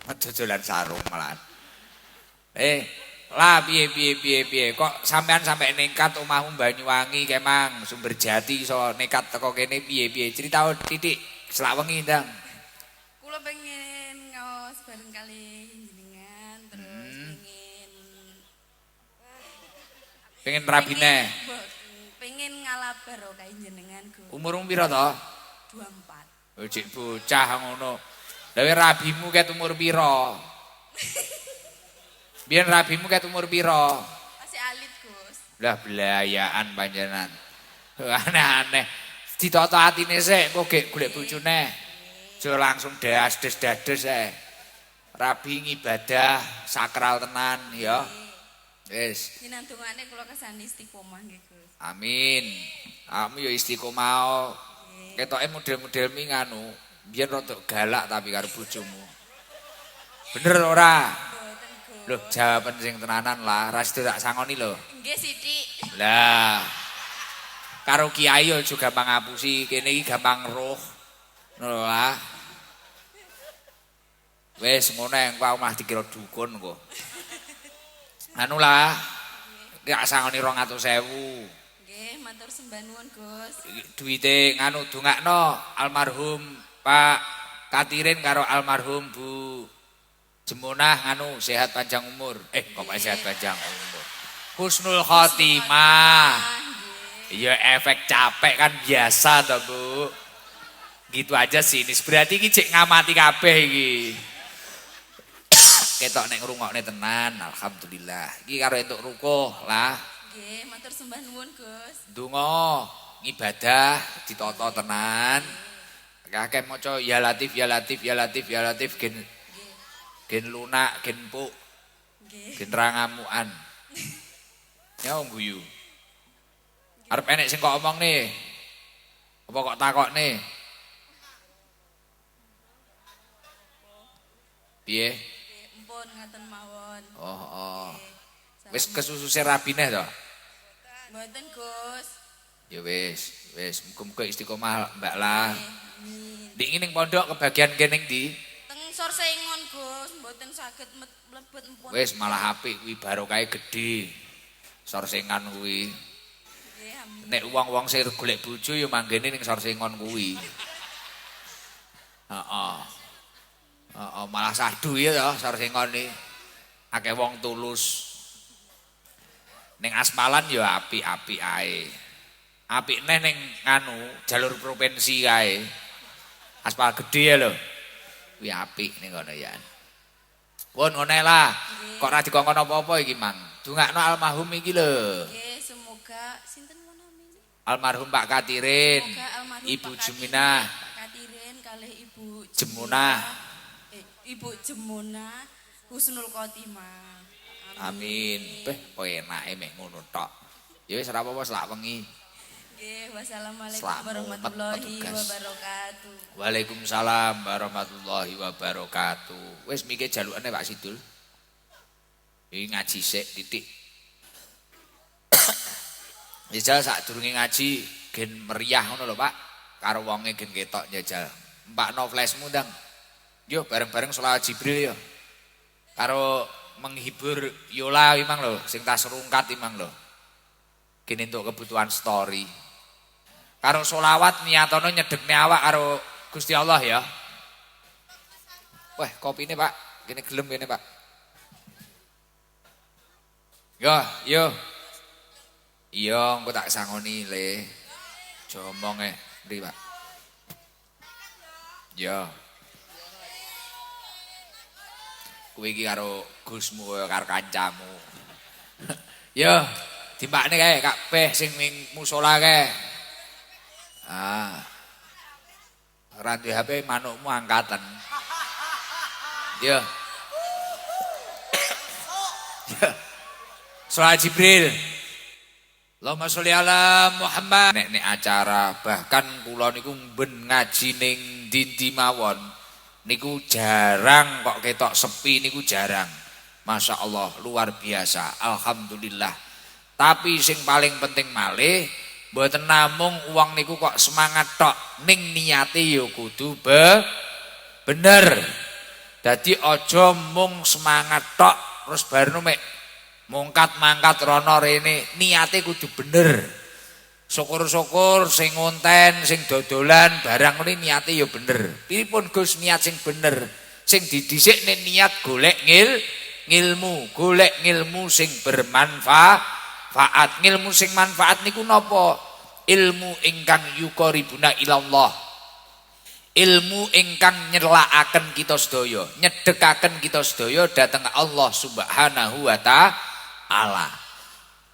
Dodolan sarung malah. Lah piye kok sampean sampai nekat omahmu Banyuwangi kemang Sumberjati iso nekat teko kene piye cerita titik selak wengi ndang. Kula pengen ngaos bareng kali jenengan terus Pengen rabine. pengen ngalabar kae jenengan, Gus. Umurmu pira to? 24. Oh cek bocah ngono. Lah rabimu ket umur pira? Biyen rabimu ket umur pira? Masih alit, Gus. Lah belayaan panjenengan. Aneh-aneh. Ditata atine sik engko gek golek bojone. Aja langsung das-des Rabi ngibadah sakral tenan ya. Wis. Nyinandungane kula kesane istiqomah nggih, Gus. Amin. Kamu ya istiqomah. Ketoke model-model mi nganu, biyen rada galak tapi karo bojomu. Bener ora? Mboten, Gus. Loh, jawaban sing tenanan lah, ra sido tak sangoni lho. Nggih, Sithik. Lah. Karo kiai yo juga gampang ngapusi, kene iki gampang roh. Ngono lah. Wes ngono engko aku mah dikira dukun kok. Anu lah. Nek sangoni 200.000. Nggih, matur sembah nuwun, Gus. Duite nganu dongakno almarhum Pak Katirin karo almarhum Bu Jemunah nganu sehat panjang umur. Kok sehat panjang umur. Husnul khotimah. Iya efek capek kan biasa toh, Bu. Gitu aja sih. Ini berarti iki cek ngamati kabeh iki. Ketok nek ngrungokne tenan, alhamdulillah. Iki karo entuk rukuh lah. Nggih, matur sembah nuwun, Gus. Ndonga ngibadah ditata tenan. Kakek maca ya latif gen lunak gen empuk. Nggih. Gen rangamukan. Ya guyu. Arep enek sing kok omong nih. Apa kok takok nih? Piye? Empun ngaten mawon. Oh. Wis kesususe rabine to? Mboten, Gus. Ya wis, muga-muga istiqomah Mbak lah. Amin. Ndik ning pondok kebagian kene ndi? Teng Sor sengon Gus, mboten saged mlebet empun. Wis malah apik kuwi barokahe gedhe. Sorsengan kuwi. Nggih, amin. Nek wong-wong sing golek bojo ya manggene ning sorsengon kuwi. Heeh. Heeh, malah sadu ya sorsengon iki. Akeh wong tulus. Ning aspalan ya apik-apik ae. Apik neh ning nganu jalur provinsi kae. Aspal gedhe ya lho. Kuwi apik ning kono ya. Pun ngene lah. Kok ora dikongkon apa-apa iki, Mang. Dungakno almarhum iki lho. Nggih, semoga sinten namanya? Almarhum Pak Katirin. Semoga almarhum Ibu Pak Juminah. Pak Katirin kalih Ibu Jemunah. Ibu Jemunah husnul khotimah. Amin. Beh, kok enake mek ngono tok. Ya wis ora apa-apa selak wengi. Nggih, wassalamualaikum Selamat warahmatullahi petugas. wabarakatuh. Waalaikumsalam warahmatullahi wabarakatuh. Wis mikir jalukane Pak Sidul. Iki ngaji sik titik. Jajal sadurunge ngaji gen meriah ngono lho, Pak. Karo wonge gen ketok jajal. Mbakno flashmu ndang. Yo bareng-bareng sholawat Jibril yo. Karo menghibur Yola imang lho, sing tas rungkat imang lho. Gini untuk kebutuhan story. Karo sholawat niatono nyedekne awak karo Gusti Allah ya. Wah, kopi ini Pak, gini gelem gini Pak. Yo. Iya, engko tak sangoni le. Jomong ndi Pak. Yo. Kuwi iki karo Gusmu karo kancamu. Yo, timbakne kae kabeh sing ning musala kae. Ora duwe HP manukmu angkatan. Yo. Sholawat Jibril. Allahumma sholli ala Muhammad. Nek acara bahkan kula niku ben ngaji ning ndi mawon. Niku jarang kok ketok sepi niku jarang. Masya Allah luar biasa. Alhamdulillah. Tapi sing paling penting malih mboten namung uang niku kok semangat tok ning niate ya kudu bener. Dadi aja mung semangat tok terus bareng mek mungkat-mangkat rono rene niate kudu bener. Syukur-syukur sing ngonten, sing dodolan barang ngene niate ya bener. Pripun Gus niat sing bener? Sing didhisik nek niat golek ngilmu, golek ngilmu sing bermanfaat. Ngilmu sing manfaat niku napa? Ilmu ingkang yuqaribuna ilallah. Ilmu ingkang nyelakaken kita sedaya, nyedekaken kita sedaya dhateng Allah Subhanahu wa taala.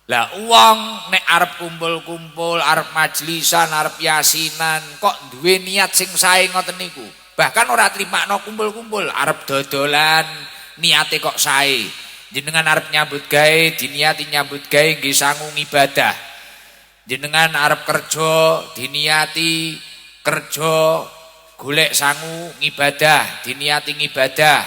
Lah uang nek arep kumpul-kumpul, arep majlisan, arep yasinan, kok duwe niat sing sae ngoten niku. Bahkan ora trimakno kumpul-kumpul, arep dodolan, niate kok sae. Jenengan arep nyambut gawe, diniati nyambut gawe nggih sangu ibadah. Jenengan arep kerja, diniati kerja golek sangu ngibadah, diniati ngibadah.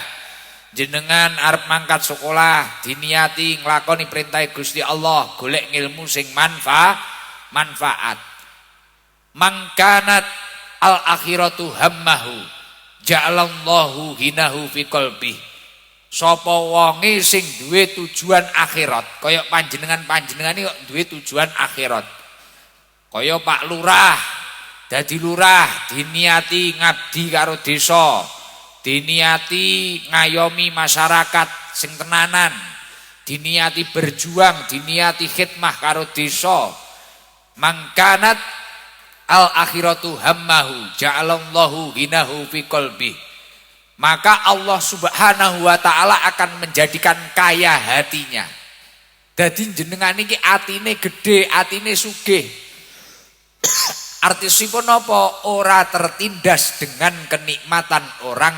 Jenengan arep mangkat sekolah, diniati nglakoni perintah Gusti Allah, golek ngilmu sing manfaat. Mangkanat al akhiratu hammahu, ja'alallahu hinahu fi qalbi. Sapa wonge sing duwe tujuan akhirat, kaya panjenengan iki kok duwe tujuan akhirat. Kaya Pak Lurah, dadi lurah, diniati ngabdi karo desa. Diniati ngayomi masyarakat sing tenanan, diniati berjuang, diniati khidmah karo desa. Mangkanat al akhiratu hammahu ja'alallahu hinahu fi qalbi. Maka Allah Subhanahu wa taala akan menjadikan kaya hatinya. Dadi jenengan iki atine gedhe, atine sugih. Artisipun apa? Ora tertindas dengan kenikmatan orang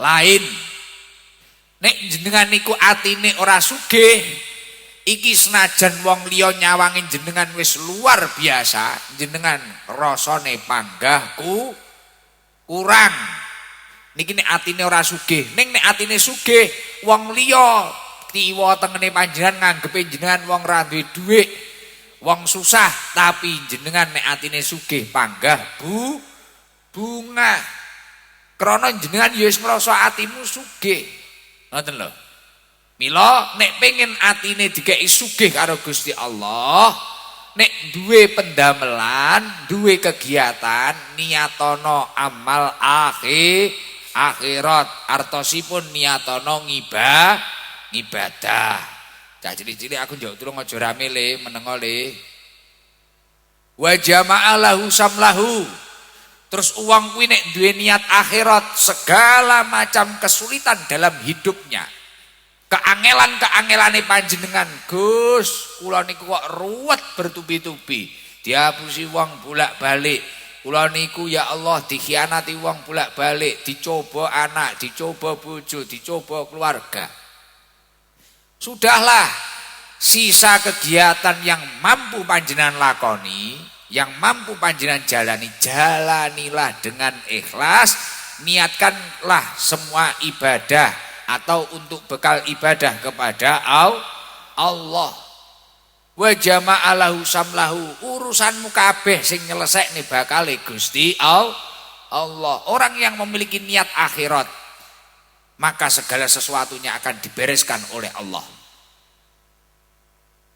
lain. Nek jenengan niku atine ora sugih, iki senajan wong liya nyawangin jenengan wis luar biasa, jenengan rasane panggahku kurang. Niki nek atine ora sugih, ning nek atine sugih, wong liya tiwa tengene panjenengan nganggepe jenengan wong ra duwe dhuwit. Wong susah tapi jenengan nek atine sugih panggah bunga Krana jenengan ya wis ngrasa atimu sugih. Ngoten lho. Mila nek pengen atine dikeki sugih karo Gusti Allah, nek duwe pendamelan, duwe kegiatan, niatono amal akhirat, artosipun niatono ngibadah. Cah cilik-cilik aku njok tulung aja rame le, menengo le. Wa jama'alahu samlahu. Terus uang kuwi nek duwe niat akhirat, segala macam kesulitan dalam hidupnya. Keangelan-keangelane panjenengan, Gus, kula niku kok ruwet bertubi-tubi. Dihapusi wong bolak-balik. Kula niku ya Allah dikhianati wong bolak-balik, dicoba anak, dicoba bojo, dicoba keluarga. Sudahlah, sisa kegiatan yang mampu panjenengan lakoni, yang mampu panjenengan jalani, jalanilah dengan ikhlas, niatkanlah semua ibadah atau untuk bekal ibadah kepada Allah. Wa jama'alahu samlahu, urusanmu kabeh sing nyelesekne bakale Gusti Allah. Orang yang memiliki niat akhirat, maka segala sesuatunya akan dibereskan oleh Allah.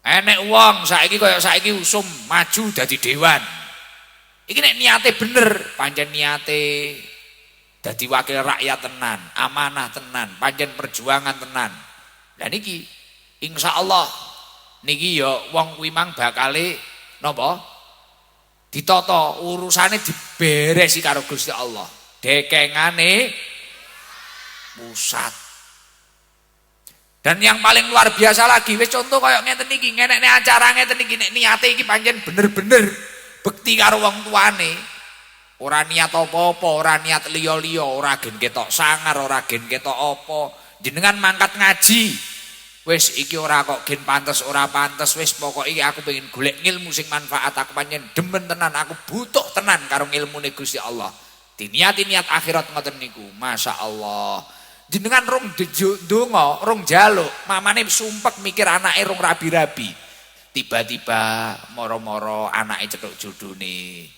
Enek wong saiki kaya saiki usum maju dadi dewan. Iki nek niate bener, pancen niate dadi wakil rakyat tenan, amanah tenan, pancen perjuangan tenan. Lah niki insyaallah niki ya wong kuwi mang bakale napa? Ditata, urusane diberesi karo Gusti Allah. Dekengane pusat. Dan yang paling luar biasa lagi, wis contoh kaya ngeten iki, ngenekne acara ngeten iki nek niate iki pancen bener-bener bekti karo wong tuane. Ora niat apa-apa, ora niat liya-liya, ora gen ketok sangar, ora gen ketok apa. Jenengan mangkat ngaji. Wis iki ora kok gen pantes ora pantes, wis pokoke iki aku pengen golek ilmu sing manfaat, aku pancen demen tenan, aku butuh tenan karo ilmune Gusti Allah. Diniati niat akhirat ngoten niku, masyaallah. Jenengan rong ndonga, rong njaluk, mamane sumpek mikir anake rong rabi-rabi. Tiba-tiba moro-moro anake cethuk jodhone.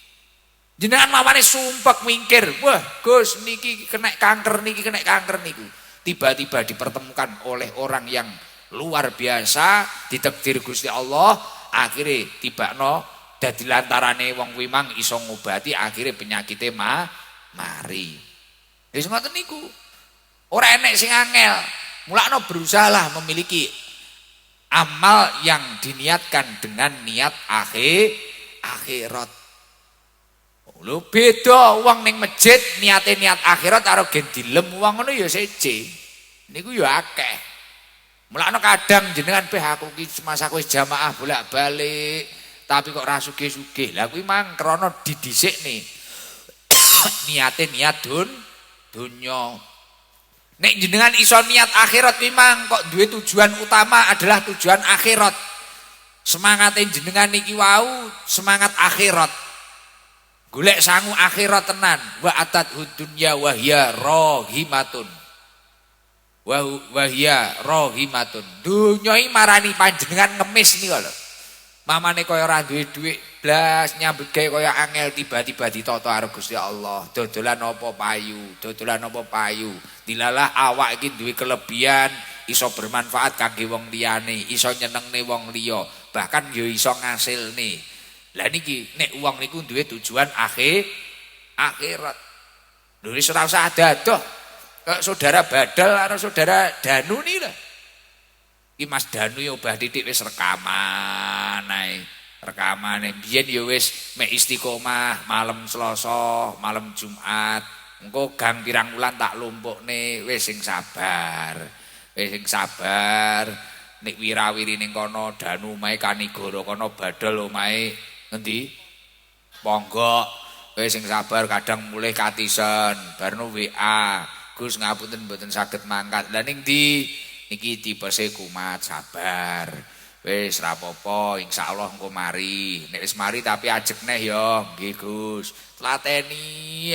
Jenengan mamane sumpek mikir, wah Gus niki kena kanker niki, kena kanker niku. Tiba-tiba dipertemukan oleh orang yang luar biasa, ditakdir Gusti Allah, akhirnya tibakno dadi lantarane wong kuwi mang iso ngobati akhirnya penyakite mari. Wis ngoten niku. Ora enek sing angel. Mulakno berusahalah memiliki amal yang diniatkan dengan niat akhirat. Lho beda wong ning masjid niate niat akhirat karo gen dilem wong ngono ya seje. Niku ya akeh. Mulakno kadang jenengan peh aku ki semasa wis jamaah bolak-balik tapi kok ora sugih-sugih. Lah kuwi mang krana didhisikne. Niate niat dunya. Nek jenengan iso niat akhirat memang kok duwe tujuan utama adalah tujuan akhirat. Semangate jenengan niki wau semangat akhirat. Golek sangu akhirat tenan. Wa atat dunya wa hiya rahimatun. Wa hiya rahimatun. Dunya iki marani panjenengan ngemis nika lho. Mamane kaya ora duwe dhuwit blas nyambut gawe kaya angel tiba-tiba ditata karo Gusti Allah. Dodolan apa payu, dodolan apa payu. Dilalah awak iki duwe kelebihan iso bermanfaat kangge wong liyane, iso nyenengne wong liya, bahkan ya iso ngasilne. Lah niki nek wong niku duwe tujuan akhirat. Lho wis ora usah dadoh. Kok saudara Badal karo saudara Danu niki lho. Iki Mas Danu ya obah titik wis rekaman ae. Rekamane biyen ya wis mek istiqomah malam Selasa, malam Jumat. Engko gang pirang wulan tak lumpukne, wis sing sabar. Wis sing sabar. Nek wirawiri ning kono Danu omahe Kanigoro, kono Badal omahe ngendi? Ponggok. Wis sing sabar kadang mulih katisen, barno WA. Gus ngapunten mboten saged mangkat. Lah ning ndi? Niki tipese kumat sabar. Wis ra apa-apa, insyaallah engko mari. Nek wis mari tapi ajek neh ya, nggih Gus. Tlateni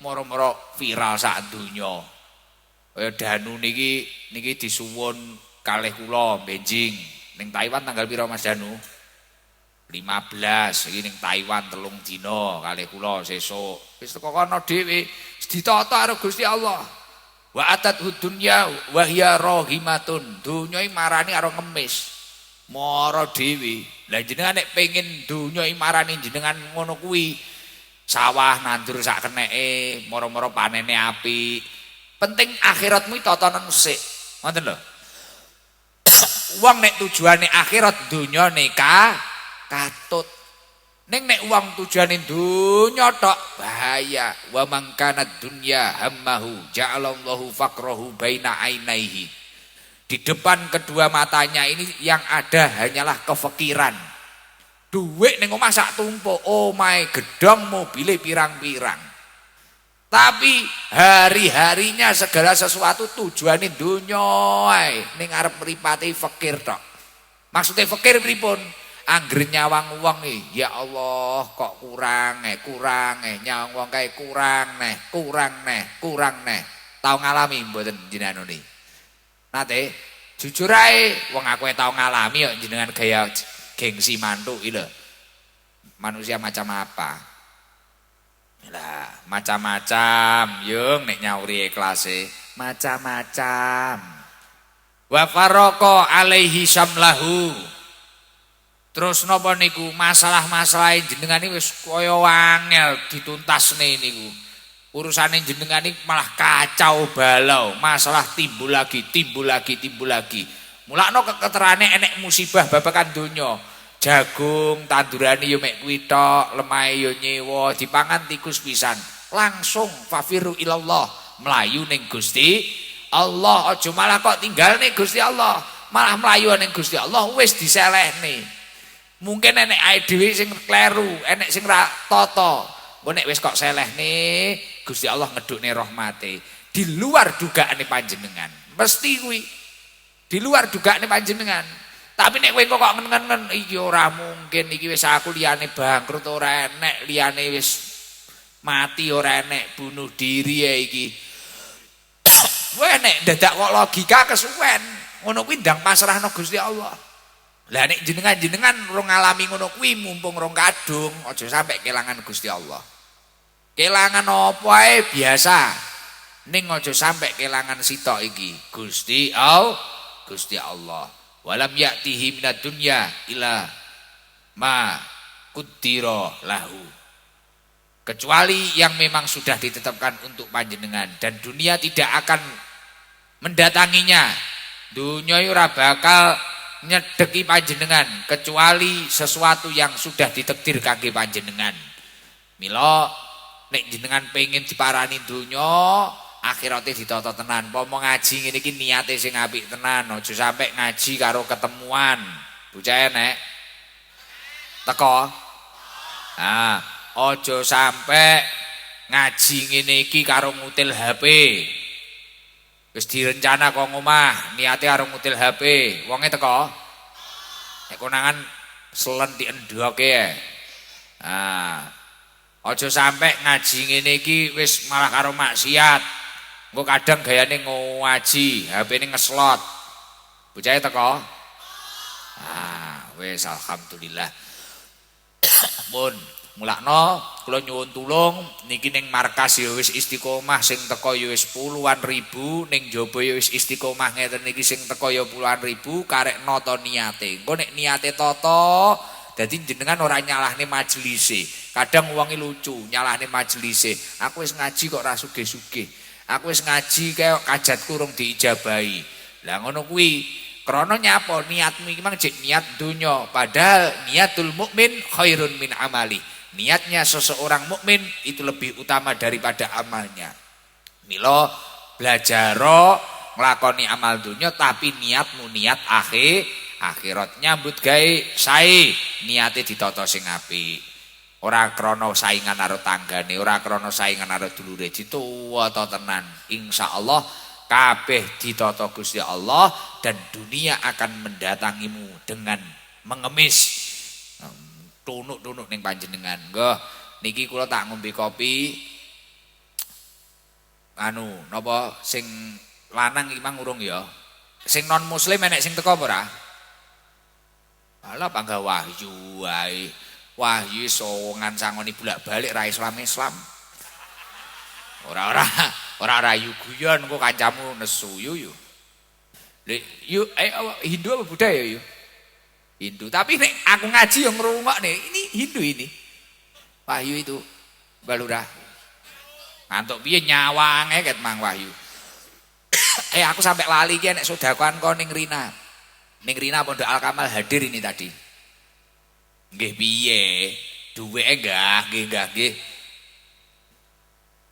moro-moro viral sak donya. Kaya Danu niki disuwun kalih kula benjing ning Taiwan tanggal pira Mas Danu? 15 iki ning Taiwan 3 dina kalih kula sesuk. Wis teko kono dhewe ditata karo Gusti Allah. Wa atat dunya wa hiya rahimatun. Dunya iki marani karo ngemis. Mara dhewe. Lah jenengan nek pengin dunya iki marani jenengan ngono kuwi sawah nandur sak keneke, mara-mara panene apik. Penting akhiratmu tatanan sik. Ngoten lho. Wong nek tujuane akhirat dunyane katut. Ning nek wong tujuane dunya tok bahaya. Wa man kana dunya hammahu ja'alallahu faqrahu baina ainaihi. Di depan kedua matanya ini yang ada hanyalah kefikiran. Duit ning omah sak tumpuk, omahe gedhong, mobile pirang-pirang. Tapi hari-harinya segala sesuatu tujuane donya ae, ning arep mripate fakir tok. Maksude fakir pripun? Anggere nyawang wong ya Allah kok kurang nyawang wong kae kurang neh. Tau ngalami mboten jenengan niki? Nate jujur ae wong aku tau ngalami kok jenengan gaya gengsi mantuk iki lho. Manusia macam apa? Lah, macam-macam, yung nek nyauri ikhlase, macam-macam. Wa faraka alaihi samlahu. Terus napa niku masalah-masalah jenengan iki wis kaya angel dituntasne niku. Urusane jenengan iki malah kacau balau, masalah timbul lagi. Mulakno keterane enek musibah babakan donya. Jagung tandurane yo mek kuwi tok, lemahe yo nyewa, dipangan tikus pisan. Langsung fafiru ilallah, melayu ning Gusti Allah. Aja malah kok tinggal ning Gusti Allah, malah melayu ning Gusti Allah wis diselehne. Mungkin enek ae dhewe sing kleru, enek sing ra tata. Engko nek wis kok selehne, Gusti Allah ngedukne rahmate. Di luar dugaane panjenengan. Mesti kuwi. Di luar dugaane panjenengan. Tapi nek kowe kok ngen-ngen iki ora mungkin iki wis aku liyane bangkrut ora enek, liyane wis mati ora enek, bunuh diri ya iki. Kowe nek dadak kok logika kesuwen, ngono kuwi ndang pasrahno Gusti Allah. Lah nek jenengan urung ngalami ngono kuwi mumpung rong kadung, aja sampe kelangan Gusti Allah. Kelangan apa ae biasa. Ning aja sampe kelangan sitok iki. Gusti Allah. Walam ya'tihi minad dunya ila ma qaddara lahu. Kecuali yang memang sudah ditetapkan untuk panjenengan dan dunia tidak akan mendatanginya. Dunia ora bakal nyedeki panjenengan kecuali sesuatu yang sudah ditakdir kangge panjenengan. Mila nek jenengan pengen diparani dunya, akhirate ditata tenan. Pomo ngaji ngene iki niate sing apik tenan, aja sampe ngaji karo ketemuan. Bocah nek teko. Aja sampe ngaji ngene iki karo ngutil HP. Wis direncana kok ngomah, niate karo ngutil HP. Wonge teko. Nek konangan selentik endoke ya. Aja sampe ngaji ngene iki wis malah karo maksiat. Engko kadang gayane ngaji, HP-ne ngeslot. Bocahe teko? Wis alhamdulillah. Mun mulakno kula nyuwun tulung niki ning markas ya wis istiqomah sing teko ya wis puluhan ribu, ning jaba ya wis istiqomah ngeten niki sing teko ya puluhan ribu, karek nata niate. Engko nek niate tata dadi jenengan ora nyalahne majelise. Kadang wong lucu nyalahne majelise. Aku wis ngaji kok ora sugih-sugih. Aku wis ngaji kaya kajatku urung diijabahi. Lah ngono kuwi krana nyapa niatmu iki mang jek niat donya, padahal niatul mukmin khairun min amali. Niatnya seseorang mukmin itu lebih utama daripada amalnya. Mila belajar nglakoni amal donya tapi niatmu niat akhirat nyambut gawe sae, niate ditata sing apik. Ora krana saingan karo tanggane, ora krana saingan karo dulure, ditata tenan. Insyaallah kabeh ditata Gusti Allah dan dunia akan mendatangimu dengan mengemis. Tunuk-tunuk ning panjenengan. Nggih, niki kula tak ngombe kopi. Napa sing lanang iki mang urung ya. Sing non muslim enek sing teko apa ora? Alah panggah wahyu wae. Wahyu sowongan sangoni bolak-balik ra Islam. Ora rayu guyon kok kancamu nesu yu. Yuk, Hindu apa Buddha ya yuk? Hindu. Tapi nek aku ngaji yang ngrungokne, ini Hindu ini. Wahyu itu balura. Ngantuk piye nyawange ket Mang Wahyu. Aku sampai lali ki nek sedakoan kok ning Rina. Ning Rina Pondok Al Kamal hadir ini tadi. Nggih piye? Duweke nggih.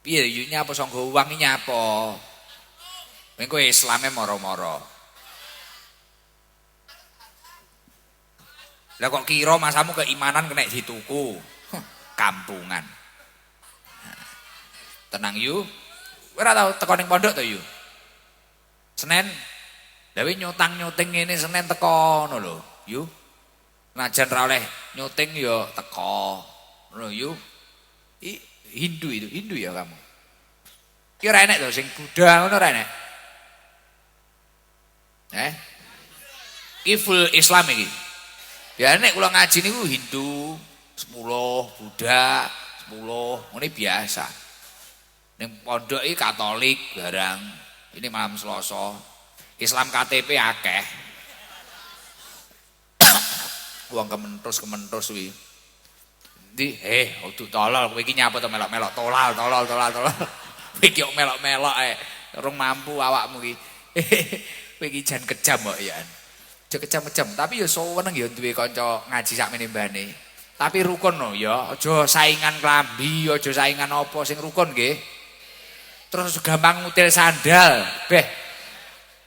Piye yu nyapa sangga uang iki nyapa? Engko Islame moro-moro. Lah kok kira masamu keimanan kena dituku. Kampungan. Tenang yu. Kowe ora tau teko ning pondok to yu. Senin. Lah nyutang-nyuting ngene Senin teko ngono lho, yu. Najan ra oleh nyuting ya teko. Ngono yu. Hindu itu, Hindu ya kamu. Ki ora enek to sing Buddha ngono ora enek. Iki full Islam iki. Ya nek kula ngaji niku Hindu 10, Buddha 10, ngene biasa. Ning pondok iki Katolik barang. Ini malam Selasa. Islam KTP akeh. Wong kementus kuwi. Ndi ojo tolol kowe iki nyapa to melok-melok tolal. Kowe iki kok melok-melok urung mampu awakmu iki. Kowe iki jan kejam kok ya. Aja kejam-kejam, tapi ya seneng ya duwe kanca ngaji sakmene mbane. Tapi rukun no ya, aja saingan klambi, aja saingan apa sing rukun nggih. Terus gampang ngutil sandal, beh.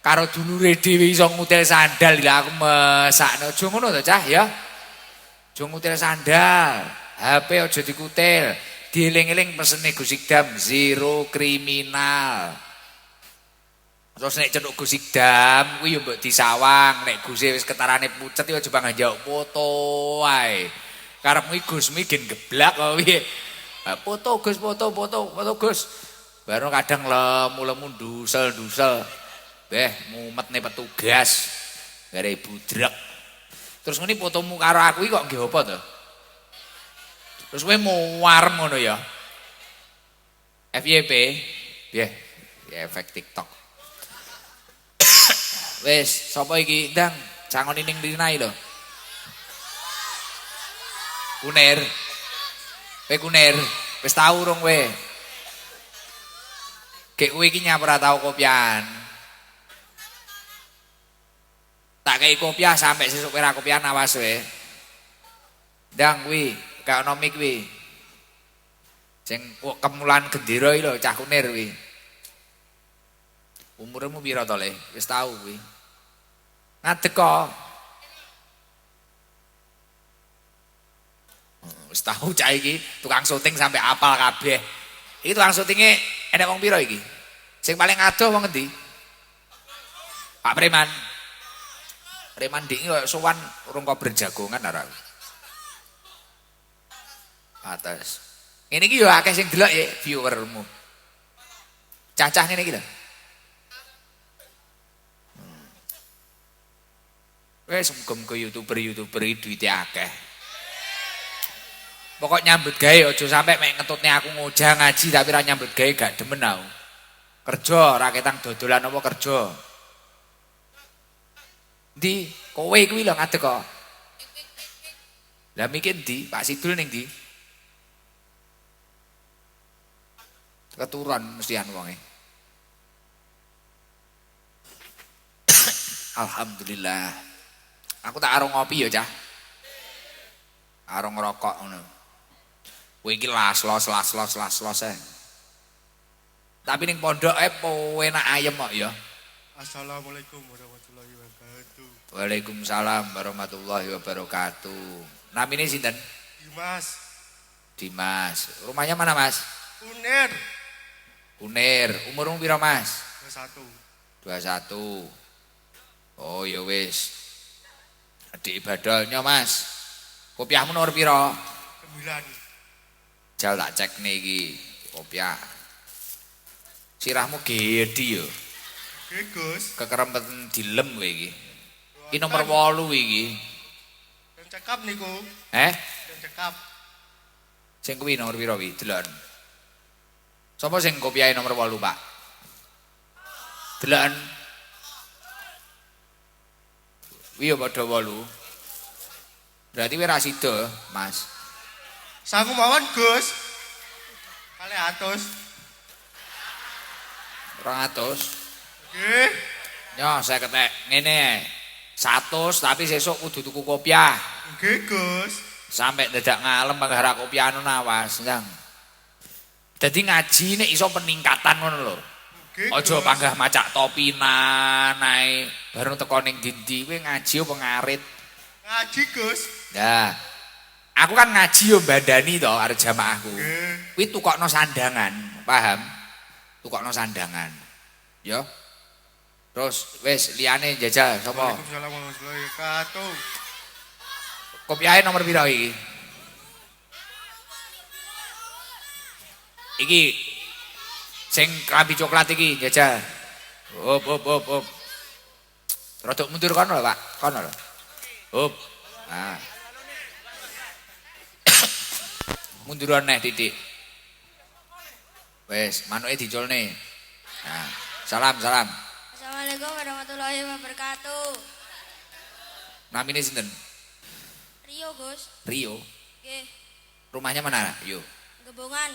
Karo dulure dhewe iso ngutil sandal, lha aku mesakno. Aja ngono to, Cah, ya. Aja ngutil sandal. HP aja dikutil. Dieling-eling pesene Gus Ikdam, zero kriminal. Terus nek cenuk Gus Ikdam kuwi yo mbok disawang, nek Guse wis ketarane pucet yo aja bang njawuk foto wae. Karepmu Gusmu gen geblak kok piye. Foto Gus, foto Gus. Baru kadang lemu-lemu dusel-dusel. Beh, mumetne petugas. Gare budrek. Terus ngene fotomu karo aku iki kok nggih apa to? Terus kowe muar ngono ya. FYP, piye? Ya efek TikTok. Wes, sapa iki? Ndang, cangoni ning Rinai lho. Kunir. Kowe kunir, wis tau urung kowe? Gek kowe iki nyapa ora tau kopian. Tak kei kopiah sampai sesuk kowe ra kopian awas kowe. Ndang kuwi, gak ono mik kuwi. Sing kemulan gendera iki lho, cah kunir kuwi. Umurmu pira to, Le? Wis tau kuwi. Ngadeg kok. Wis tau cah iki tukang syuting sampai apal kabeh. Iki tukang syutinge enek wong pira iki? Sing paling adoh wong endi? Pak Preman. Preman dik kok sowan urung kok berjagongan ora. Atas. Ngene iki yo akeh sing delok ya viewermu. Cacah ngene iki lho. Wes muga-muga YouTuber duwite akeh. Pokok nyambut gawe aja sampe mek ngetutne aku ngojah ngaji tapi ra nyambut gawe gak demen aku. Kerja ra ketang dodolan apa kerja. Ndi kowe kuwi lho ngadeg kok. Lah mikir ndi Pak Sidul ning ndi? Keturunan mestian wonge. Alhamdulillah. Aku tak arung ngopi ya, Cah. Arung ngerokok ngono. Kowe iki las-los ae. Tapi ning pondoke enak ayem kok ya. Assalamualaikum warahmatullahi wabarakatuh. Waalaikumsalam warahmatullahi wabarakatuh. Namine sinten? Dimas. Rumahnya mana, Mas? Kunir. Umurmu pira, Mas? 21. Oh ya wis. Adik ibadahnya, Mas. Kopiahmu nomor pira? 9. Jal tak cek nih iki kopiah. Sirahmu gede yo. Oke, Gus. Kekerempeten dilem kowe iki. Iki nomor 8 iki. Yang cekap niku. Yang cekap. Sing kuwi nomor piro wi? Delon. Sapa sing kopiahe nomor 8, Pak? Delon. Wi yo padha 8. Berarti wis ra sida, Mas. Sangu mawon, Gus. 200. 200. Nggih. Yo saya ketek ngene 100 tapi sesuk kudu tuku kopiah. Nggih, Gus. Sampai dadak ngalem panggara kopiah anu nawas, Njang. Dadi ngaji nek iso peningkatan ngono lho. Nggih. Aja panggah macak topinan ae bareng teko ning ndi kowe ngaji apa ngarit. Ngaji, Gus. Nah, aku kan ngaji yo bandani to arep jamaahku. Nggih. Kuwi tukokno sandangan, paham? Tukokno sandangan. Yo. Terus wis liyane jajal sapa? Waalaikumsalam warahmatullahi wabarakatuh. Kopiahe nomor piro iki? Iki sing klambi coklat iki jajal. Op. Rodok mundur kono lho, Pak. Kono lho. Op. Nah. Munduran neh titik. Wes, manuke diculne. Nah, salam. Assalamualaikum warahmatullahi wabarakatuh. Namine sinten? Rio, Gus. Rio. Nggih, Rumahnya mana? Yo. Gebongan.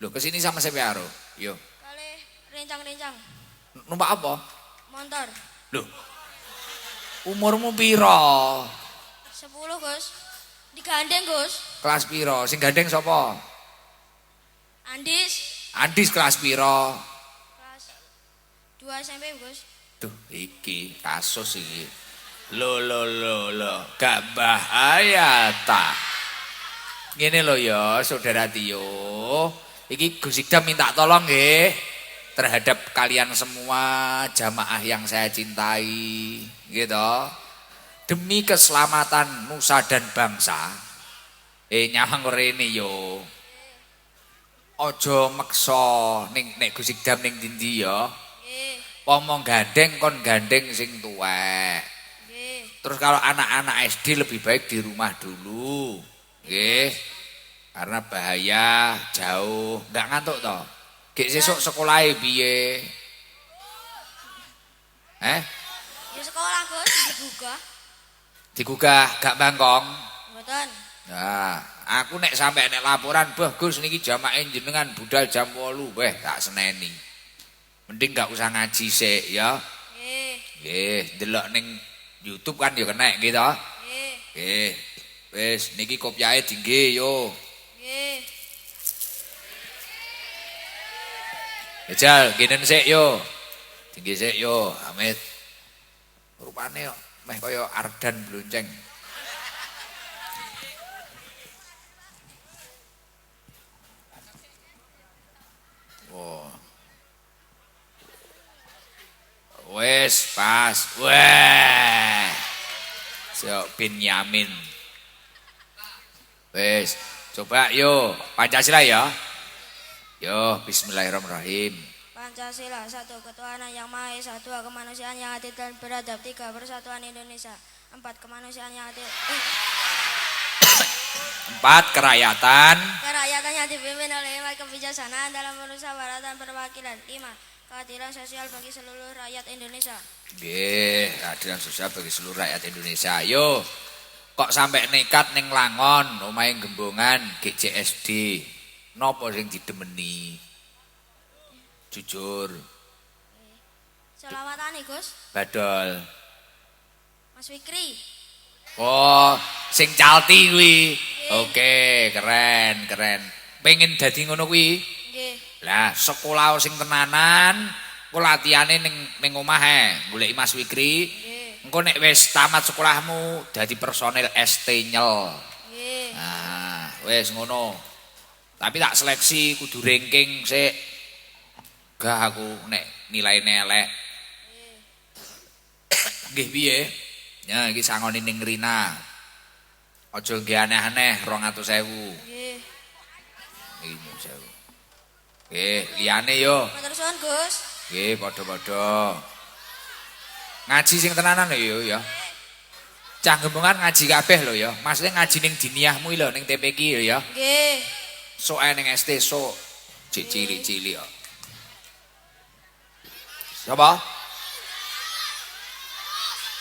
Loh, kesini sama siapa Aro? Yo. Kali rencang-rencang. Numpak apa? Motor. Loh. Umurmu piro? 10, Gus. Digandeng, Gus. Kelas piro? Sing gandeng sapa? Andis. Andis kelas piro? Kelas 2 SMP, Gus. Duh, iki kasus iki. Lo. Gak bahaya ta. Ngene lho ya, Saudara Tio. Iki Gus Ikdam minta tolong nggih terhadap kalian semua jamaah yang saya cintai, gitu. Demi keselamatan nusa dan bangsa. Nyawang rene yo. Aja meksa nek Gus Ikdam ning ndi ya. Nggih. Pomong gandeng kon gandeng sing tuwek. Nggih. Terus kalau anak-anak SD lebih baik di rumah dulu. Nggih. Karena bahaya, jauh, enggak ngantuk toh. Gek sesuk sekolahe piye? Ya sekolah, Gus, digugah. Digugah gak bangkong. Mboten. Nah, aku nek sampai nek laporan, "Bah, Gus niki jamaah jenengan budal jam 8." Weh, tak seneni. Mending gak usah ngaji sik ya. Nggih. Nggih, delok ning YouTube kan ya kenek gitu. Nggih. Nggih. Wis niki kopiahe dingge yo. Nggih. Jajal ginen sik yo. Dingge sik yo, Amit. Rupane yo meh kaya Ardan blonceng. Oh. Wes pas. Weh. Sok Benyamin. Wes, coba yo Pancasila ya. Yo, bismillahirrahmanirrahim. Pancasila, satu ketuhanan yang Maha Esa, dua kemanusiaan yang adil dan beradab, tiga persatuan Indonesia, empat kemanusiaan yang adil. 4 kerakyatan. Kerakyatan yang dipimpin oleh hikmat kebijaksanaan dalam musyawarah dan perwakilan. 5. Keadilan sosial bagi seluruh rakyat Indonesia. Nggih, keadilan sosial bagi seluruh rakyat Indonesia. Yo, kok sampai nekat ning Langon, omahe Gembongan, GCSD. Napa sing didemeni? Jujur. Selamatan nih, Gus. Badol. Mas Fikri. Oh, sing calti kuwi. Oke, keren. Pengen dadi ngono kuwi? Nggih. Lah, sekolah sing tenanan, ku latihane ning omah goleki Mas Fikri. Nggih. Engko nek wis tamat sekolahmu dadi personil ST Nyel. Nggih. Nah, wis ngono. Tapi tak seleksi kudu ranking sik. Gak aku nek nilaine elek. Nggih piye? Ya iki sangone ning Rina. Aja nggih aneh-aneh 200.000. Nggih. Iki 1.000. Nggih, liyane yo. Matur suwun, Gus. Nggih, padha-padha. Ngaji sing tenanan yo ya. Cah Gempungan ngaji kabeh lho ya. Maksudnya ngaji ning diniyahmu lho ning TPQ lho ya. Nggih. Sok ae ning ST sok cilik-cilik kok. Sapa?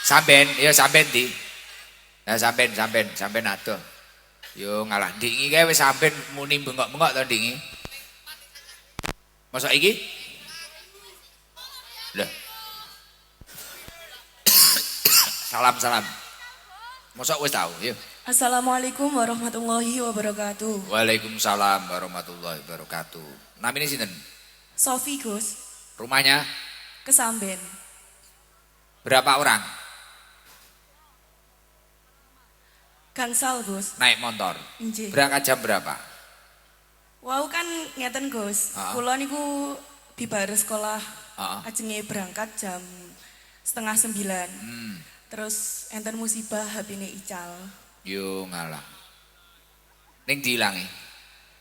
Sampean, ya sampean ndi? Lah sampean adoh. Yo ngalah ndingi kae wis sampean muni bengok-bengok to ndingi. Masa iki? Lah. Salam. Mosok wis tau, yuk. Assalamualaikum warahmatullahi wabarakatuh. Waalaikumsalam warahmatullahi wabarakatuh. Namanya sinten? Sofi Gus, Rumahnya Kesamben. berapa orang? Gangsal Gus. Naik motor. Nggih. Berangkat jam berapa? Wau kan ngeten Gus. Kula niku bibar sekolah ajenge berangkat jam 8:30. Terus enten musibah HP-ne ical. Yo ngalah. Ning diilangi.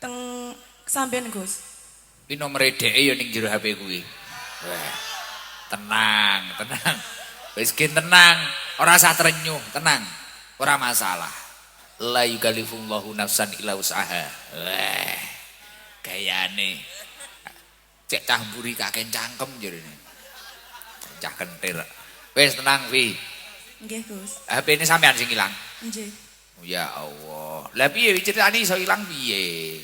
Teng Kesamben Gus. Ki nomere dheke ya ning jero HP kuwi. Wah. Tenang. Wis tenang, ora usah trenyuh, tenang. Ora masalah. La yukallifullahu nafsan illa wus'aha. Wah. Gayane. Cek cah mburi kakek cangkem jerene. Cah kentir. Wis tenang, Wi. Nggih Gus. HP ini sampean sing ilang. Nggih. Ya Allah. Lah piye ceritane iso ilang piye?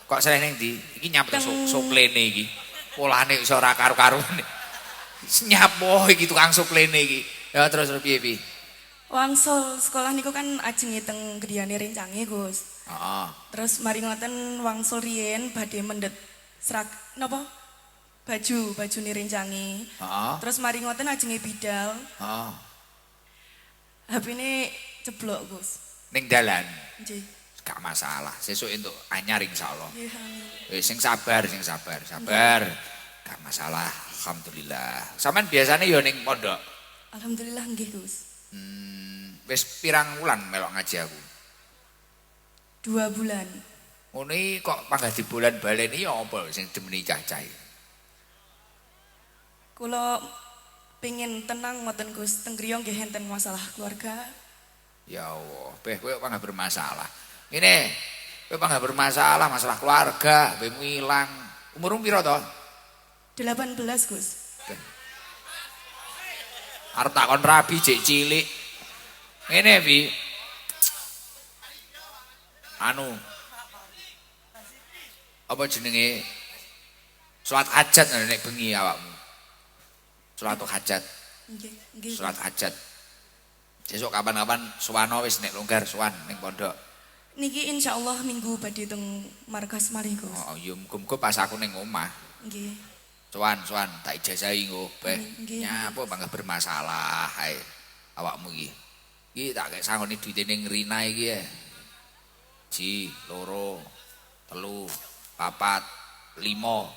Kok seleh ning ndi? Iki nyap suplene iki. Polane iso ora karo-karone. Nyapo iki tukang suplene iki. Ya terus piye? Wangsul sekolah niku kan ajenge teng griyane rencange Gus. Heeh. Terus mari ngoten wangsul riyen badhe mendet serak napa? Baju rencange. Heeh. Terus mari ngoten ajenge bidal. Heeh. HP-ne ceblok Gus. Ning dalan. Nggih. Gak masalah. Sesuk entuk anyar insyaallah. Nggih, amin. Wis sing sabar. Gak masalah. Alhamdulillah. Sampeyan biasane ya ning pondok. Alhamdulillah nggih Gus. Wis pirang wulan melok ngaji aku. 2 bulan. Ngono iki kok panggah di bulan baleni ya apa sing demeni cah-cah. Kula pengen tenang ngoten Gus, teng griya nggih enten masalah keluarga. Ya Allah, kowe panggah bermasalah. Ini kowe panggah bermasalah masalah keluarga, kowe ilang. Umurmu piro to? 18 Gus. Arep takon rabi jek cilik. Ngene Pi. Anu. Apa jenenge? Salat hajat nek bengi awakmu. Salat hajat. Nggih. Salat hajat. Sesuk kapan-kapan suwana wis nek longgar suwan ning pondok. Niki insyaallah minggu badhe teng markas malih Gus. Oh, ya muga-muga pas aku ning omah. Nggih. Suwan, tak ijazahi engko, beh. Nggih. Nyapa bangga bermasalah ae awakmu iki. Iki tak kek sangoni duwite ning Rina iki ya. 1, 2, 3, 4, 5.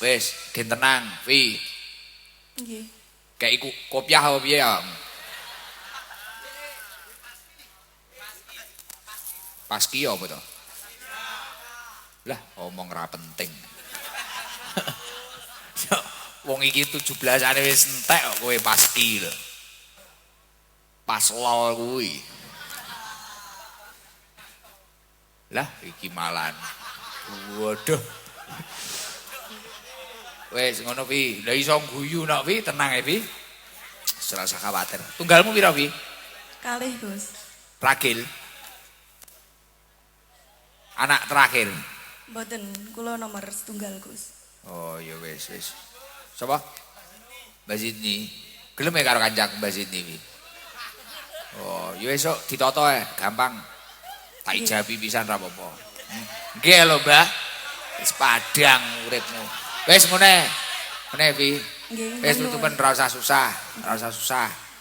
Wis, gen tenang, Wi. Nggih. Kayak iku kopiah apa piye ya? Paski apa to? Lah, omong ra penting. Wong iki 17-ane wis entek kok kowe paski lho. Pas lol kuwi. Lah iki malan. Waduh. Wes ngono Pi. Lah iso guyu nok Pi, tenang ya Pi. Ora usah khawatir. Tunggalmu piro Pi? Kalih Gus. Ragil. Anak terakhir. Mboten, kula nomor setunggal Gus. Oh ya wis. Sapa? Mbak Zidni. Gelem ya karo kancaku Mbak Zidni Pi. Oh, ya esuk ditata gampang. Tak ijabi pisan ra apa-apa. Nggih lho, Mbah. Wis padang uripmu. Wis ngene. Ngene Pi. Nggih. Wis tutupen ra usah susah.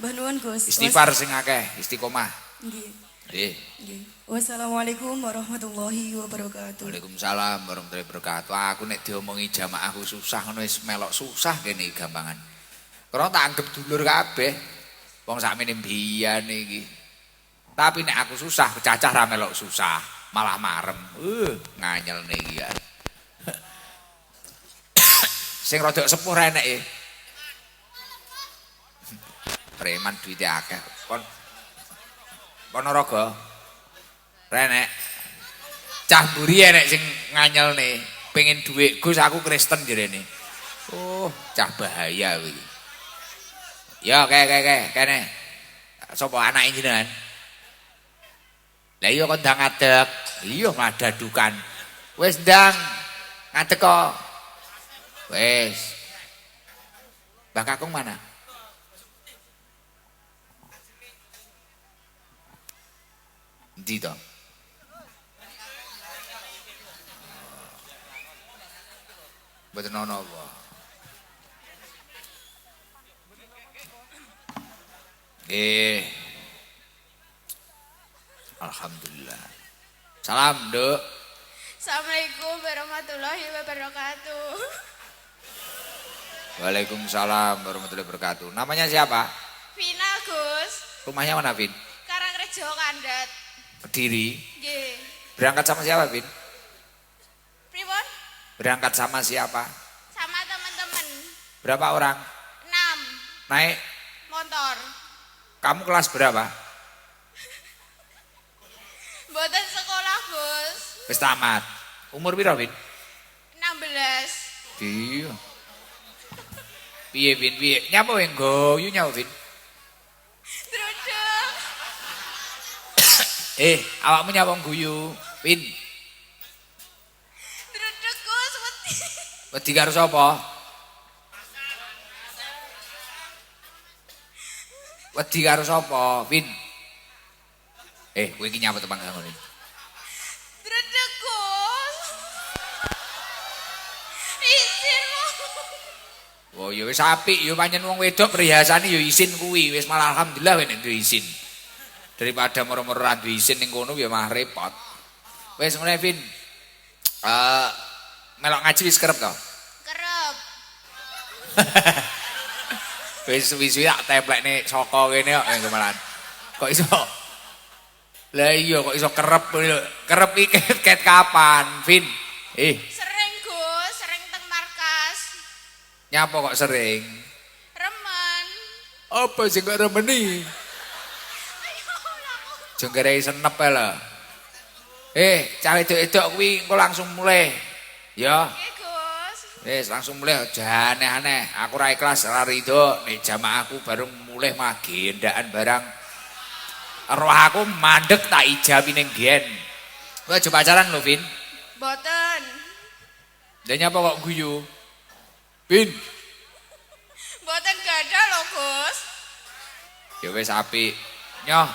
Mbah nuwun Gus. Istighfar sing akeh, istiqomah. Nggih. Nggih. Nggih. Wassalamualaikum warahmatullahi wabarakatuh. Waalaikumsalam warahmatullahi wabarakatuh. Aku nek diomongi jamaahku susah ngono wis melok susah kene gampangan. Karena tak anggap dulur kabeh. Wong sakmene mbiyen iki. Tapi nek aku susah, cacah ra melok susah, malah marem. Nganyelne iki ya. Sing rada sepuh ra eneke. preman duwite akeh. Ponorogo. Renek. Cah mburi enek sing nganyelne, pengen dhuwit Gus aku Kristen jerene. Oh, cah bahaya kuwi. Ya kene. Sapa anake jenengan? Lah iya kok ndang ngadeg. Iya madadukan. Wis ndang ngadeg kok. Wis. Mbah Kakung mana? Ndi to? Mboten ana apa. Nggih. Alhamdulillah. Salam, Nduk. Assalamualaikum warahmatullahi wabarakatuh. Waalaikumsalam warahmatullahi wabarakatuh. Namanya siapa? Vina Gus, Rumahnya mana, Vin? Karangrejo Kandat. Kediri. Nggih. Berangkat sama siapa, Vin? Pripun? Berangkat sama siapa? Sama teman-teman. Berapa orang? 6 Naik. motor. Kamu kelas berapa? Mboten sekolah, Gus. Wis tamat. Umur piro, Vin? 16. Iya. Piye, Vin? Piye? Nyapa yang goyu nyapa, Vin? Druduk. Awakmu nyapa guyu, Vin? Druduk, Gus, wedi. Wedi karo sapa? Wedi karo sapa, Vin? Kowe iki nyapa tepang ngono iki. Druduk, Gus. Isin mau. Oh ya wis apik ya pancen wong wedok perhiasane ya isin kuwi wis malah alhamdulillah nek duwe isin. Daripada moro-moro ra duwe isin ning kono ya malah repot. Wis ngene Vin. Melok ngaji wis kerep to? Kerep. Wis suwi-suwi tak templekne saka kene kok malahan. Kok iso? Lah iya kok iso kerep lho. Kerep iki ket kapan, Vin? Sering, Gus, sering teng markas. Nyapa kok sering? Remen. Apa sing kok remeni? Jenggere senep ae lho. Cah wedok-wedok kuwi engko langsung mulai. Ya. Nggih, Gus. Wis langsung mulai aja aneh-aneh. Aku ra ikhlas ra rido nek jamaahku baru mulai mah gendaan barang. Roh aku mandek tak ijabi ning gen. Kowe aja pacaran lho, Vin. Boten. Lah nyapa kok guyu? Vin. Boten gadah lho, Gus. Ya wis apik. Nyoh.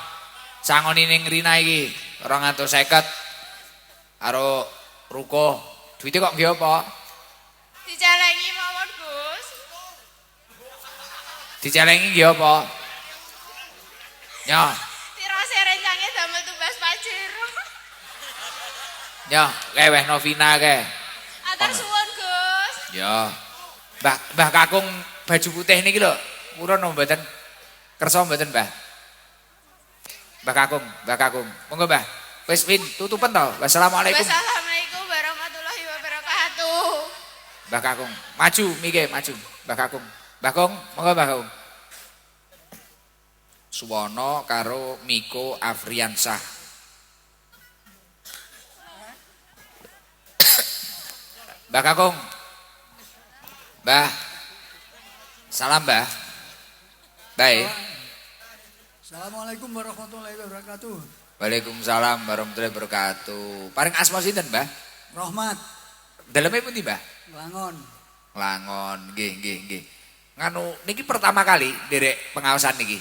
Sangoni ning Rina iki 250 karo ruko. Duite kok nggih apa? Dijalengi mawon, Gus. Dicelengi nggih apa? Nyoh, Tirose rencange damel tumbas pajero. nyoh, keweh Novina ke. Atur suwun, Gus. Ya. Mbah Kakung baju putih niki lho. Purun mboten? Kersa mboten, Mbah? Mbah Kakung. Monggo, Mbah. Wis Vin, tutupen to. Wassalamualaikum. Wassalamualaikum warahmatullahi wabarakatuh. Mbah Kakung, maju mike, maju. Mbah Kakung. Mbah Kung, monggo Mbah Kung. Suwono karo Miko Afriansah. Mbah Kakung. Mbah. Salam, Mbah. Baik. Assalamualaikum warahmatullahi wabarakatuh. Waalaikumsalam warahmatullahi wabarakatuh. Paring asma sinten, Mbah? Rahmat, Daleme pundi, Mbah? Langon. Langon, nggih. Nganu niki pertama kali derek pengawasan niki.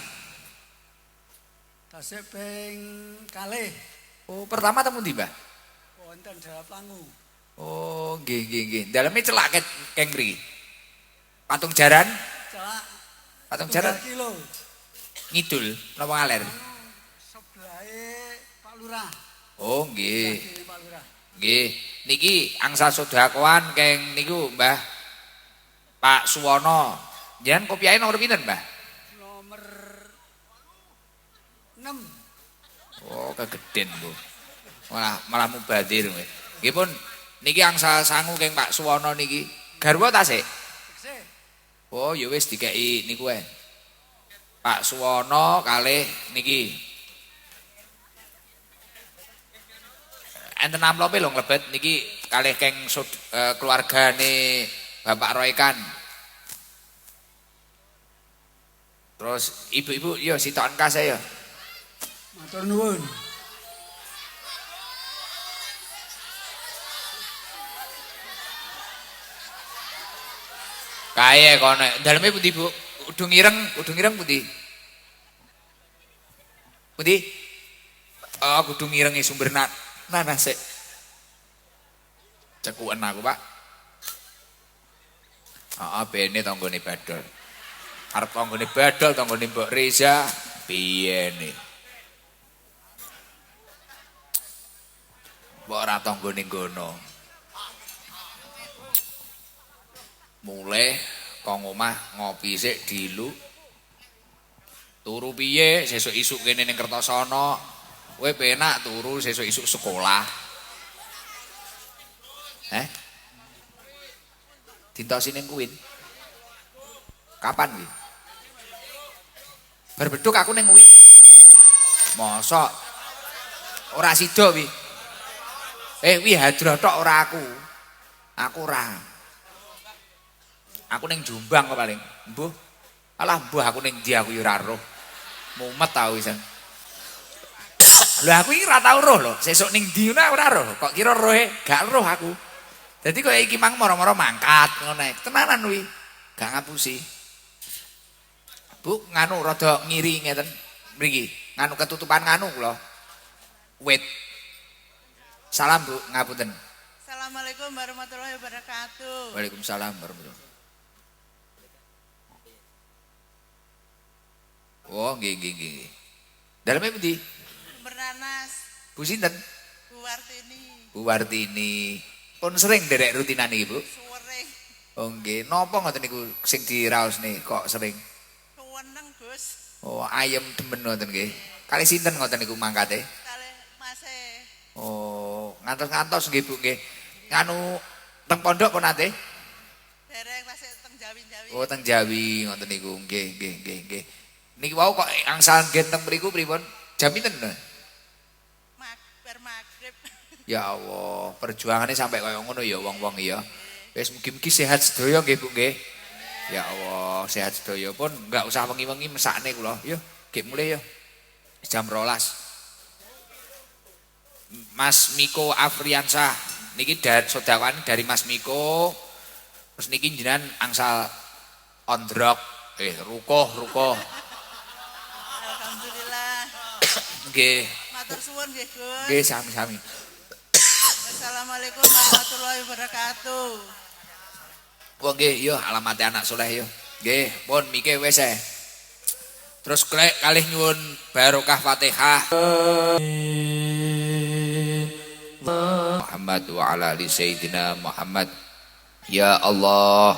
Tasik ping kalih Oh, pertama temu ndi, Mbah? wonten Jalap Langu. Oh, nggih. Daleme celak keng mriki. Patung jaran, Celak patung jaran 3 kilo. ngidul napa ngaler? Sebelahe Pak Lurah. Oh, nggih. Sebelahe Pak Lurah. Nggih. Niki angsa sedhakoan keng niku, Mbah. Pak Suwono. Jenengan kopiahe nomor pinten, Mbah? Nomor 6. Oh, kegeden, Bu. Malah mubadir kowe. Nggih pun niki angsa sangu keng Pak Suwono niki. Garwa ta sik? Sik. Oh, ya wis dikeki niku ae. Pak Suwono kalih niki. Enten amplope lho nglebet niki kalih keng keluargane Bapak Roykan. Terus ibu-ibu yo sitokan kas ya. Matur nuwun. Kae kono daleme pundi Bu? Udung ireng pundi? Pundi? Oh, kudung irengi sumber nanah sik. Cekuken aku, Pak. Heeh, bene tanggane badol. Arep tanggane badol, tanggane Mbok Reza, biyene. Mbok ora tanggane ngono. Mulai kong omah ngopi sik dilu. Turu piye sesuk isuk kene ning Kertosono. Kowe penak turu sesuk isuk sekolah. Dintosi ning Kuwin. Kapan kuwi? Berbeduk aku ning kuwi. Mosok ora sida kuwi. Kuwi hadroh tok ora aku. Aku ora. Aku ning Jombang kok paling. Mbuh. Alah mbuh aku ning ndi aku ya ora roh. Mumet tau wisan. Lho aku iki ora tau roh lho. Sesuk ning ndi ora roh. Kok kira rohe gak roh aku. Dadi kok iki mang moro-moro mangkat ngono ae. Tenanan kuwi. Gak ngapusi. Bu, nganu rada ngiri ngeten mriki. Nganu ketutupan nganu kula. Wit. Salam Bu, ngapunten. Assalamualaikum warahmatullahi wabarakatuh. Waalaikumsalam warahmatullahi. Oh, nggih. Daleme pundi? Bernanas Bu sinten? Bu Wartini. Bu Wartini. Pun sering derek rutinan iki, Bu? Suwering. Oh nggih, napa ngoten niku sing diraosne kok sering? Keweneng, Gus. Oh, ayem demen ngoten nggih. Kali sinten ngoten niku mangkate? Kalih Mase. Oh, ngantos-ngantos nggih Bu nggih. Nganu teng pondok pun nate? Dereng tasik teng Jawi-jawi. Oh, teng Jawi ngoten niku. Nggih. Niki wau kok angsal nggih teng mriku pripun? Jam pinten? Magrib. Ya Allah, perjuangannya sampai kaya ngono ya wong-wong ya. Wis mugi-mugi sehat sedaya nggih Bu nggih. Ya Allah, sehat sedaya pun enggak usah wengi-wengi mesakne kula. Yo, nggih mulai ya. Jam 12. Mas Miko Afriansah niki sodawan dari Mas Miko. Terus niki jenengan angsal ondrok rukoh. Alhamdulillah. Nggih. Matur suwun nggih, Gus. Nggih sami-sami. Assalamualaikum warahmatullahi wabarakatuh. Wong nggih yo alamate anak soleh yo. Nggih, pun mike wis Terus kalih nyuwun barokah Fatihah. Muhammad wa ala ali sayyidina Muhammad. Ya Allah,